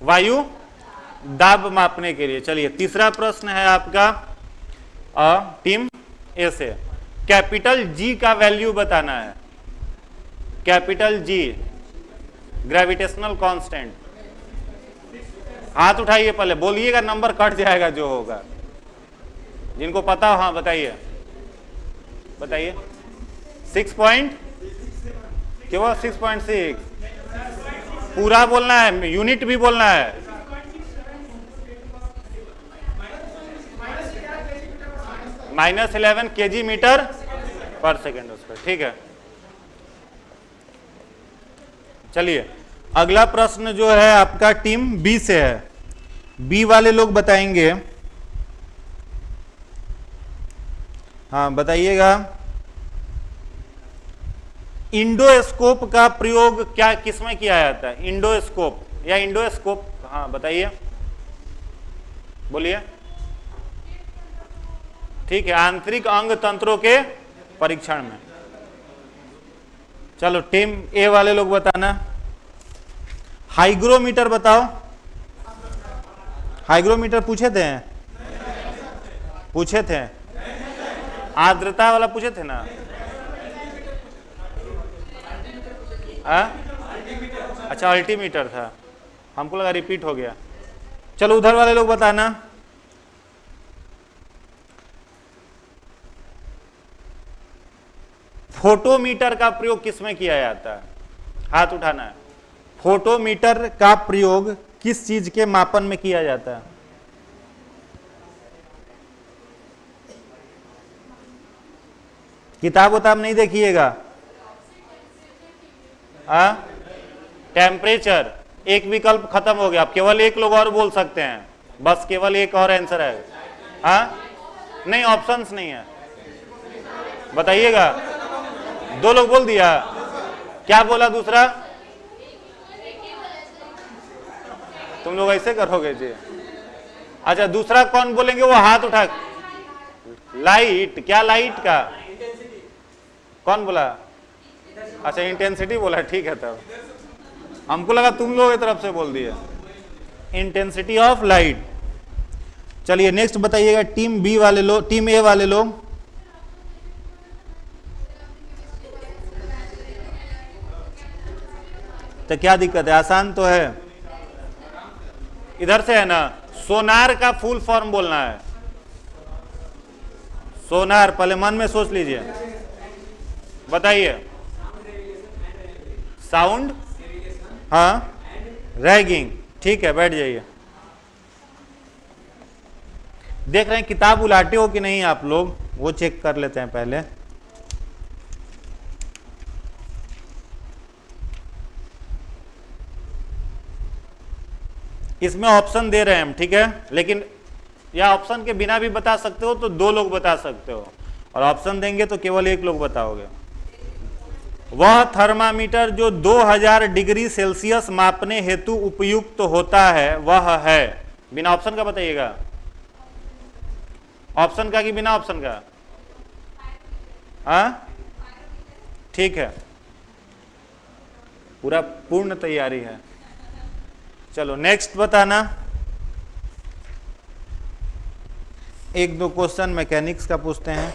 वायु दाब मापने के लिए। चलिए तीसरा प्रश्न है आपका टीम ए से, कैपिटल जी का वैल्यू बताना है। कैपिटल जी ग्रेविटेशनल कांस्टेंट हाथ उठाइए, पहले बोलिएगा, नंबर कट जाएगा जो होगा। जिनको पता हो हाँ बताइए, बताइए। 6 पॉइंट केवल 6.6 पूरा बोलना है, यूनिट भी बोलना है। -11 kg मीटर पर सेकेंड उसका, ठीक है। चलिए अगला प्रश्न जो है आपका टीम बी से है। बी वाले लोग बताएंगे, हाँ बताइएगा। इंडोस्कोप का प्रयोग क्या किसमें किया जाता है? इंडोस्कोप या इंडोस्कोप, हाँ बताइए, बोलिए। ठीक है, आंतरिक अंग तंत्रों के परीक्षण में। चलो टीम ए वाले लोग बताना। हाइग्रोमीटर बताओ। हाइग्रोमीटर पूछे थे? पूछे थे? आर्द्रता वाला पूछे थे ना? अच्छा अल्टीमीटर था, हमको लगा रिपीट हो गया। चलो उधर वाले लोग बताना। फोटोमीटर का प्रयोग किसमें किया जाता है? हाथ उठाना है। फोटोमीटर का प्रयोग किस चीज के मापन में किया जाता है? किताब उताब नहीं देखिएगा। टेम्परेचर, एक विकल्प खत्म हो गया, अब केवल एक लोग और बोल सकते हैं, बस केवल एक और आंसर है। नहीं ऑप्शंस नहीं है, बताइएगा। 2 लोग बोल दिया, क्या बोला दूसरा? तुम लोग ऐसे करोगे जी? अच्छा दूसरा कौन बोलेंगे? वो हाथ उठा। लाइट, क्या लाइट का? कौन बोला? अच्छा इंटेंसिटी बोला, ठीक है। तब हमको लगा तुम लोग की तरफ से बोल दिए, इंटेंसिटी ऑफ लाइट। चलिए नेक्स्ट बताइएगा टीम बी वाले लोग, टीम ए वाले लोग। तो क्या दिक्कत है? आसान तो है, इधर से है ना। सोनार का फुल फॉर्म बोलना है। सोनार, पहले मन में सोच लीजिए, बताइए। साउंड, हाँ रैगिंग, ठीक है, बैठ जाइए। देख रहे हैं किताब उलाटे हो कि नहीं आप लोग? वो चेक कर लेते हैं पहले। इसमें ऑप्शन दे रहे हैं हम, ठीक है, लेकिन या ऑप्शन के बिना भी बता सकते हो तो 2 लोग बता सकते हो, और ऑप्शन देंगे तो केवल 1 लोग बताओगे। वह थर्मामीटर जो 2000 डिग्री सेल्सियस मापने हेतु उपयुक्त होता है वह है। बिना ऑप्शन का बताइएगा। ऑप्शन का कि बिना ऑप्शन का? हाँ ठीक है, पूरा पूर्ण तैयारी है। चलो नेक्स्ट बताना। 1-2 क्वेश्चन मैकेनिक्स का पूछते हैं।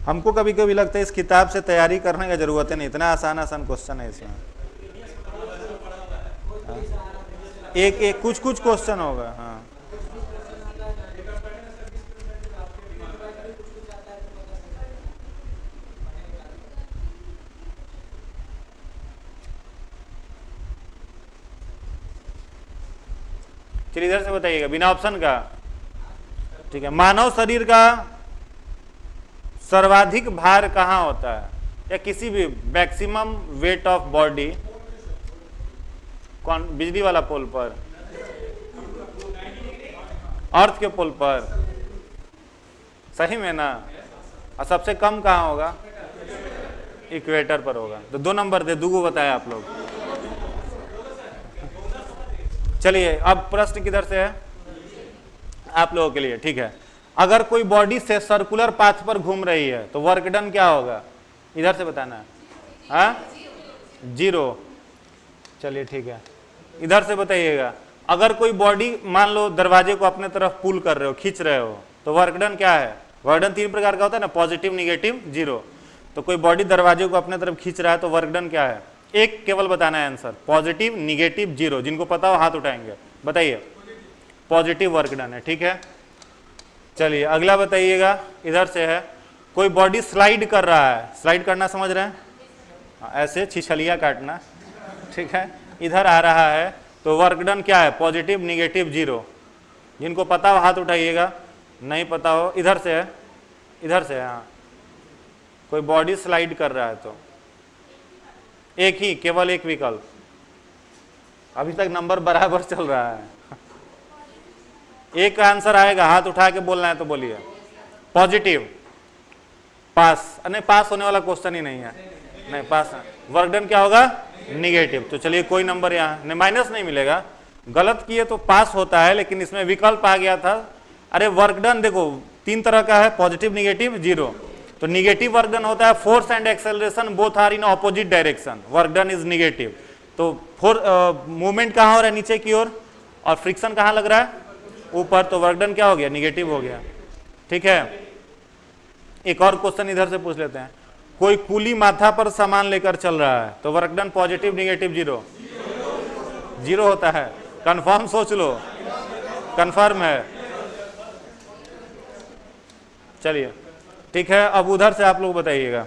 हमको कभी कभी लगता है इस किताब से तैयारी करने की जरूरत है नहीं, इतना आसान आसान क्वेश्चन है इसमें। एक कुछ क्वेश्चन होगा। हाँ चलिए इधर से बताइएगा बिना ऑप्शन का, ठीक है। मानव शरीर का सर्वाधिक भार कहाँ होता है, या किसी भी मैक्सिमम वेट ऑफ बॉडी? कौन? बिजली वाला पोल पर, अर्थ के पोल पर, सही में ना? और सबसे कम कहाँ होगा? इक्वेटर पर होगा। तो 2 नंबर दे, 2 बताया आप लोग। चलिए अब प्रश्न किधर से है? आप लोगों के लिए, ठीक है। अगर कोई बॉडी से सर्कुलर पाथ पर घूम रही है तो वर्क डन क्या होगा? इधर से बताना है। हाँ 0। चलिए ठीक है, इधर से बताइएगा, अगर कोई बॉडी मान लो दरवाजे को अपने तरफ पुल कर रहे हो, खींच रहे हो, तो वर्क डन क्या है? वर्क डन 3 प्रकार का होता है ना, पॉजिटिव, निगेटिव, जीरो। तो कोई बॉडी दरवाजे को अपने तरफ खींच रहा है तो वर्क डन क्या है? एक केवल बताना है आंसर, पॉजिटिव, निगेटिव, जीरो। जिनको पता हो हाथ उठाएंगे, बताइए। पॉजिटिव वर्क डन है, ठीक है। चलिए अगला बताइएगा, इधर से है, कोई बॉडी स्लाइड कर रहा है, स्लाइड करना समझ रहे हैं, ऐसे छिछलिया काटना, ठीक है, इधर आ रहा है, तो वर्क डन क्या है? Positive, negative, zero. जिनको पता हो हाथ उठाइएगा, नहीं पता हो, इधर से है, इधर से है, हाँ, कोई बॉडी स्लाइड कर रहा है तो एक ही, केवल एक विकल्प। अभी तक नंबर बराबर चल रहा है, एक आंसर आएगा, हाथ उठा के बोलना है तो बोलिए। पॉजिटिव, पास, नहीं पास होने वाला क्वेश्चन ही नहीं है, नहीं पास। वर्क डन क्या होगा? निगेटिव। तो चलिए कोई नंबर यहाँ नहीं, माइनस नहीं मिलेगा, गलत किए तो पास होता है, लेकिन इसमें विकल्प आ गया था। अरे वर्क डन देखो 3 तरह का है, पॉजिटिव, निगेटिव, जीरो। तो निगेटिव वर्क डन होता है force and acceleration both are in opposite direction, work done is negative. तो मूवमेंट कहाँ हो रहा है? नीचे की ओर, और फ्रिक्शन कहाँ लग रहा है? ऊपर। तो वर्क डन क्या हो गया? निगेटिव हो गया, ठीक है। एक और क्वेश्चन इधर से पूछ लेते हैं, कोई कुली माथा पर सामान लेकर चल रहा है, तो work done positive, negative, zero? Zero होता है, कंफर्म सोच लो, कंफर्म है। चलिए ठीक है, अब उधर से आप लोग बताइएगा।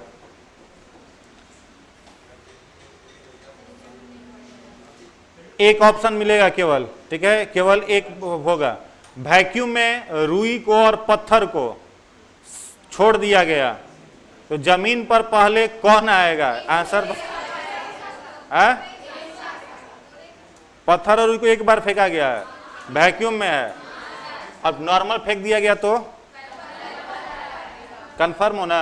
एक ऑप्शन मिलेगा केवल, ठीक है, केवल एक होगा। वैक्यूम में रुई को और पत्थर को छोड़ दिया गया, तो जमीन पर पहले कौन आएगा? आंसर पत्थर और रुई को एक बार फेंका गया है, वैक्यूम में है, अब नॉर्मल फेंक दिया गया तो कंफर्म होना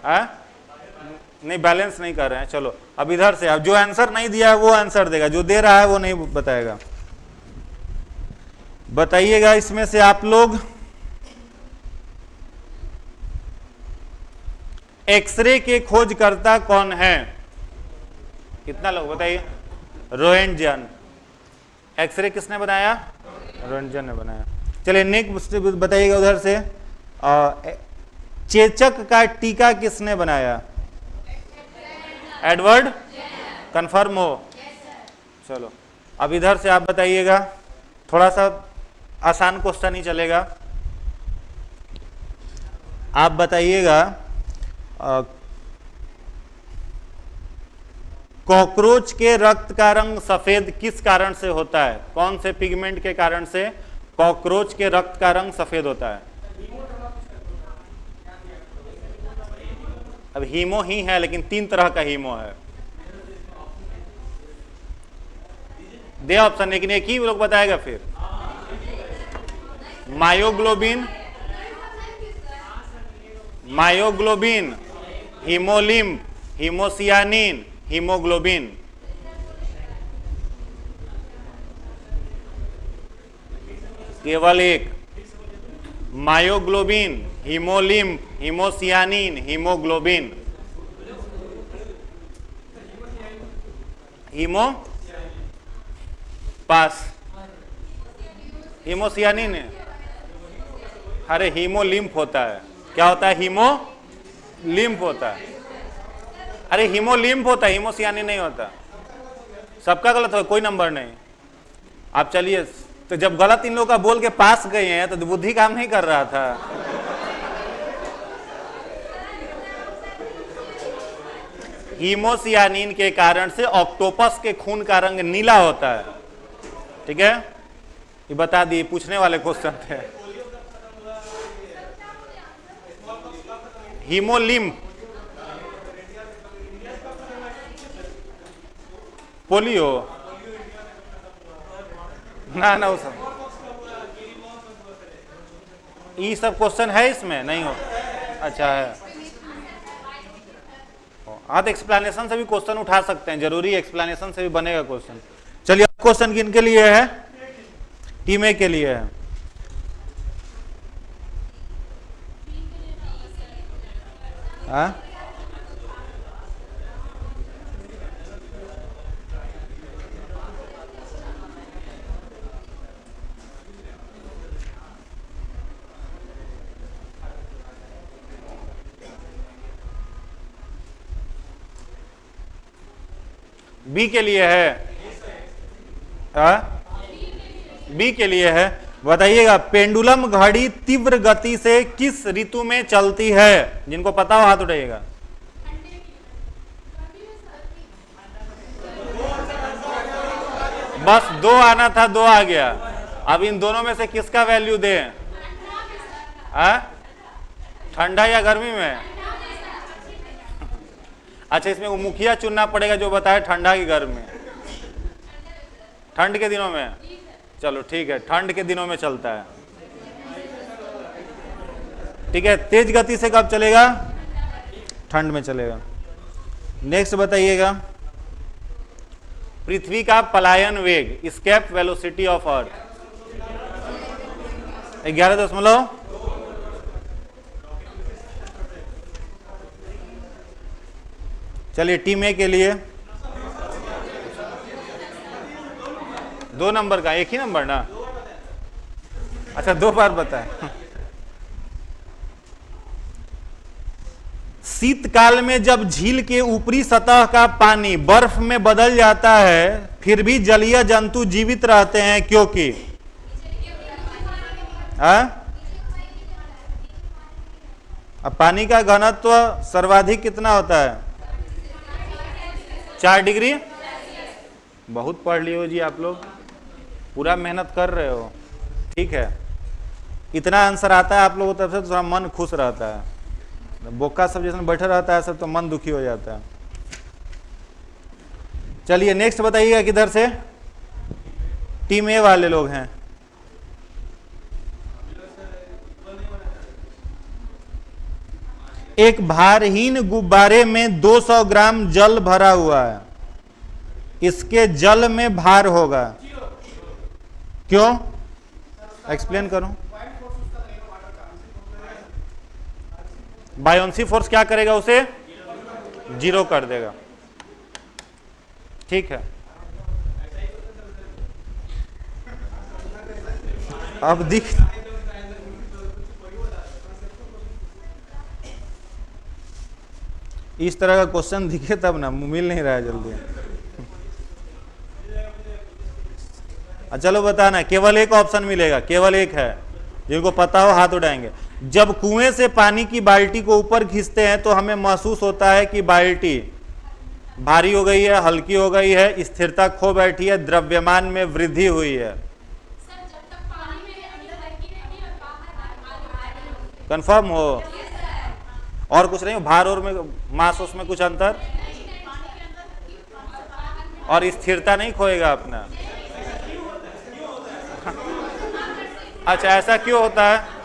है? नहीं, बैलेंस नहीं कर रहे हैं। चलो अब इधर से, अब जो आंसर नहीं दिया है वो आंसर देगा, जो दे रहा है वो नहीं बताएगा। बताइएगा इसमें से आप लोग, एक्सरे के खोजकर्ता कौन है? कितना लोग बताइए? रोएंटजन। एक्सरे किसने बनाया? रोएंटजन ने बनाया। चलिए नेक्स्ट बताइएगा उधर से, चेचक का टीका किसने बनाया? एडवर्ड? कंफर्म हो? चलो अब इधर से आप बताइएगा, थोड़ा सा आसान क्वेश्चन ही चलेगा। आप बताइएगा, कॉकरोच के रक्त का रंग सफेद किस कारण से होता है? कौन से पिगमेंट के कारण से कॉकरोच के रक्त का रंग सफेद होता है? अब हीमो ही है, लेकिन 3 तरह का हीमो है। दे ऑप्शन, लेकिन एक ही लोग बताएगा फिर। Myoglobin, myoglobin, haemolymph, haemocyanin, haemoglobin. केवल एक, मायोग्लोबिन, हीमोलिम्फ, हीमोसियानिन, हीमोग्लोबिन। हीमो पास, हीमोसियानिन है, अरे हीमोलिम्फ होता है। क्या होता है? हीमोलिम्फ होता है। अरे हीमोलिम्फ होता है, हीमोसियानिन नहीं होता। सबका गलत हो, कोई नंबर नहीं। आप चलिए, तो जब गलत इन लोगों का बोल के पास गए हैं तो बुद्धि काम नहीं कर रहा था। हीमोसियानिन के कारण से ऑक्टोपस के खून का रंग नीला होता है, ठीक है, ये बता दिए, पूछने वाले क्वेश्चन थे। हीमोलिम्फ, पोलियो ना वो सब, ये सब क्वेश्चन है इसमें नहीं हो? अच्छा है, हाँ तो एक्सप्लेनेशन से भी क्वेश्चन उठा सकते हैं, जरूरी एक्सप्लेनेशन से भी बनेगा क्वेश्चन। चलिए क्वेश्चन किनके लिए है? टीम ए के लिए है। हाँ बी के लिए है, बी के लिए है। बताइएगा, पेंडुलम घड़ी तीव्र गति से किस ऋतु में चलती है? जिनको पता हो हाथ उठाइएगा। बस 2 आना था, 2 आ गया। अब इन दोनों में से किसका वैल्यू दें? ठंडा या गर्मी में? अच्छा, इसमें वो मुखिया चुनना पड़ेगा जो बताए ठंडा की गर्मी। ठंड के दिनों में? चलो ठीक है, ठंड के दिनों में चलता है। ठीक है, तेज गति से कब चलेगा? ठंड में चलेगा। नेक्स्ट बताइएगा, पृथ्वी का पलायन वेग, एस्केप वेलोसिटी ऑफ अर्थ 11.2। चलिए टीम ए के लिए 2 नंबर का, एक ही नंबर ना? अच्छा, 2 बार बताएं। शीतकाल में जब झील के ऊपरी सतह का पानी बर्फ में बदल जाता है, फिर भी जलीय जंतु जीवित रहते हैं, क्योंकि अब पानी का घनत्व सर्वाधिक कितना होता है? 4 डिग्री। बहुत पढ़ लिए हो जी आप लोग, पूरा मेहनत कर रहे हो। ठीक है, इतना आंसर आता है आप लोगों की तरफ से तो थोड़ा मन खुश रहता है। बोका सब जैसे बैठा रहता है सब तो मन दुखी हो जाता है। चलिए नेक्स्ट बताइएगा, किधर से? टीम ए वाले लोग हैं। एक भारहीन गुब्बारे में 200 ग्राम जल भरा हुआ है, इसके जल में भार होगा, क्यों? एक्सप्लेन करूं। बायोन्सी फोर्स क्या करेगा? उसे 0 कर देगा। ठीक है, अब दिख इस तरह का क्वेश्चन दिखे तब ना, मिल नहीं रहा है जल्दी। चलो बताना, केवल एक ऑप्शन मिलेगा, केवल एक है, जिनको पता हो हाथ उठाएंगे। जब कुएं से पानी की बाल्टी को ऊपर खींचते हैं तो हमें महसूस होता है कि बाल्टी भारी हो गई है, हल्की हो गई है, स्थिरता खो बैठी है, द्रव्यमान में वृद्धि हुई है। कंफर्म हो? और कुछ नहीं हो? भार और में मास उसमें कुछ अंतर, और स्थिरता नहीं खोएगा अपना। अच्छा, ऐसा क्यों होता है?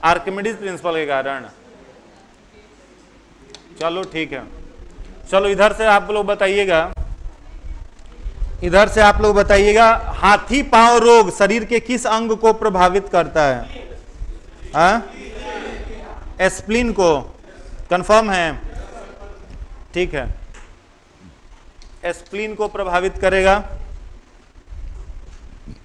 आर्किमिडीज प्रिंसिपल के कारण। चलो ठीक है, चलो इधर से आप लोग बताइएगा, इधर से आप लोग बताइएगा, हाथी पांव रोग शरीर के किस अंग को प्रभावित करता है? एस्प्लीन को। कंफर्म है? ठीक है, एस्प्लीन को प्रभावित करेगा।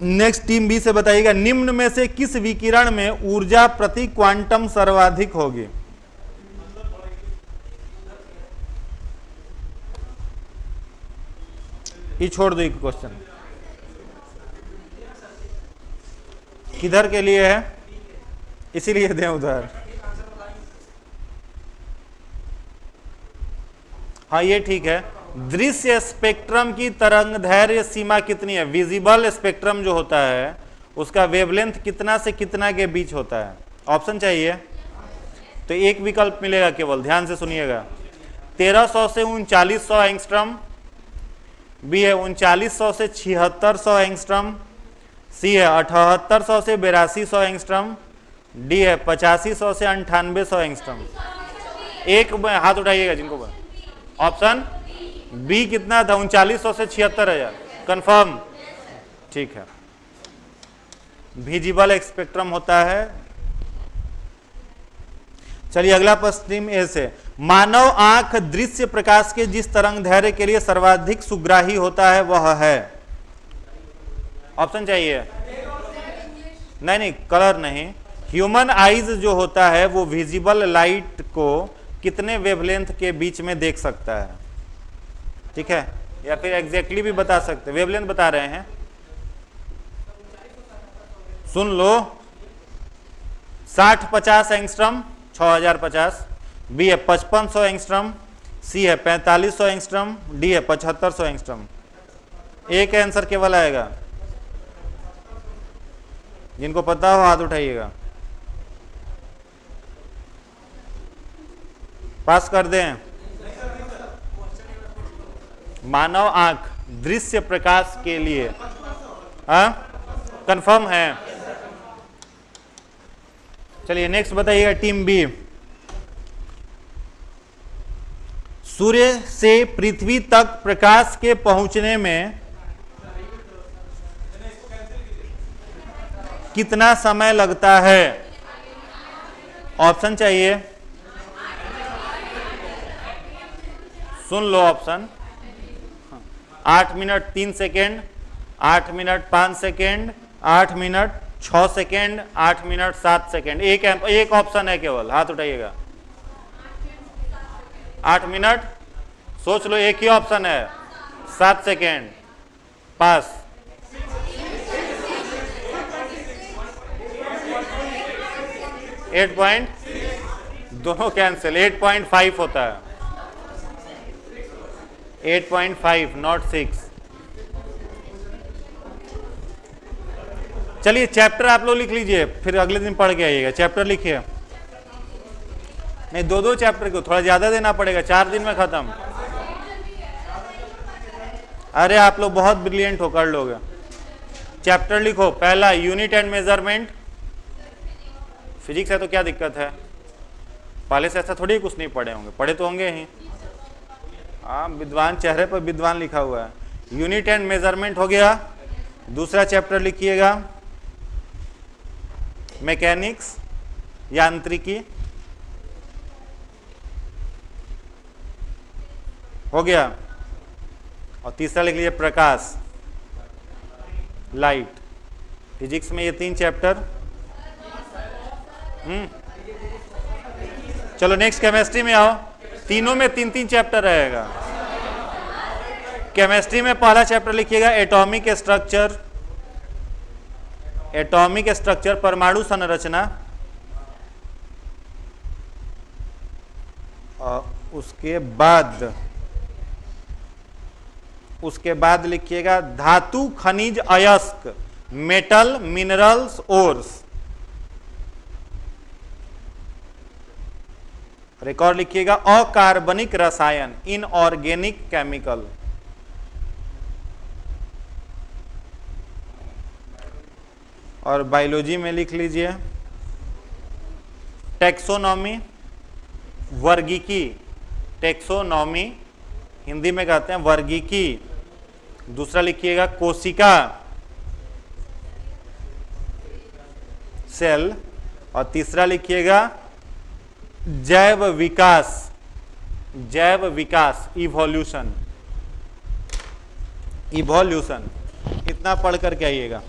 नेक्स्ट टीम बी से बताइएगा, निम्न में से किस विकिरण में ऊर्जा प्रति क्वांटम सर्वाधिक होगी? ये छोड़ दो एक क्वेश्चन, किधर के लिए है इसीलिए दें उधर। हाँ ये ठीक है। दृश्य स्पेक्ट्रम की तरंगदैर्घ्य सीमा कितनी है? विजिबल स्पेक्ट्रम जो होता है उसका वेवलेंथ कितना से कितना के बीच होता है? ऑप्शन चाहिए तो एक विकल्प मिलेगा केवल, ध्यान से सुनिएगा। 1300 से 3900 एंगस्ट्रम, बी है 3900 से 7600 एंगस्ट्रम, सी है 7800 से 8200 एंगस्ट्रम, डी है 8500 से 9800 एंगस्ट्रम। एक हाथ उठाइएगा जिनको। ऑप्शन बी कितना था? 3900 से 76,000। कंफर्म? ठीक है, विजिबल स्पेक्ट्रम होता है। चलिए अगला प्रश्न ए से, मानव आंख दृश्य प्रकाश के जिस तरंगदैर्घ्य के लिए सर्वाधिक सुग्राही होता है वह है? ऑप्शन चाहिए? नहीं, कलर नहीं। ह्यूमन आईज जो होता है वो विजिबल लाइट को कितने वेवलेंथ के बीच में देख सकता है? ठीक है, या फिर एग्जैक्टली भी बता सकते, वेवलेंथ बता रहे हैं। सुन लो, 60-50 एंगस्ट्रम 6050, बी है 5500 एंगस्ट्रम, सी है 4500 एंगस्ट्रम, डी है 7500 एंगस्ट्रम। एक आंसर केवल आएगा, जिनको पता हो हाथ उठाइएगा। पास कर दें। मानव आंख दृश्य प्रकाश के लिए कंफर्म है। चलिए नेक्स्ट बताइएगा टीम बी। सूर्य से पृथ्वी तक प्रकाश के पहुंचने में कितना समय लगता है? ऑप्शन चाहिए, सुन लो option. 8 minute 3 second, 8 minute 5 second, 8 minute 6 second, 8 minute 7 second. एक ऑप्शन है केवल, हाथ उठाइएगा। 8 मिनट, सोच लो, एक ही ऑप्शन है, 7 सेकेंड। पास। एट पॉइंट, दोनों कैंसिल, 8.5 होता है, 8.5 नॉट 6। चलिए चैप्टर आप लोग लिख लीजिए, फिर अगले दिन पढ़ के आइएगा। चैप्टर लिखिए, नहीं 2-2 चैप्टर को थोड़ा ज्यादा देना पड़ेगा, 4 दिन में खत्म। अरे आप लोग बहुत ब्रिलियंट हो, कर लोगे। चैप्टर लिखो, पहला यूनिट एंड मेजरमेंट। फिजिक्स है तो क्या दिक्कत है, पहले से ऐसा थोड़ी कुछ नहीं पढ़े होंगे, पढ़े तो होंगे ही। हाँ, विद्वान, चेहरे पर विद्वान लिखा हुआ है। यूनिट एंड मेजरमेंट हो गया। दूसरा चैप्टर लिखिएगा मैकेनिक्स, यांत्रिकी, हो गया। और तीसरा लिख लीजिए प्रकाश, लाइट। फिजिक्स में ये 3 चैप्टर। चलो नेक्स्ट केमिस्ट्री में आओ, तीनों में 3-3 चैप्टर रहेगा। केमिस्ट्री में पहला चैप्टर लिखिएगा एटॉमिक स्ट्रक्चर, एटॉमिक स्ट्रक्चर परमाणु संरचना। और उसके बाद लिखिएगा धातु खनिज अयस्क, मेटल मिनरल्स ओर्स। रिकॉर्ड लिखिएगा अकार्बनिक रसायन, इनऑर्गेनिक केमिकल। और बायोलॉजी में लिख लीजिए टेक्सोनॉमी, वर्गीकी। टेक्सोनॉमी हिंदी में कहते हैं वर्गीकी। दूसरा लिखिएगा कोशिका, सेल। और तीसरा लिखिएगा जैव विकास, जैव विकास, इवोल्यूशन। इवोल्यूशन इतना पढ़ करके आइएगा।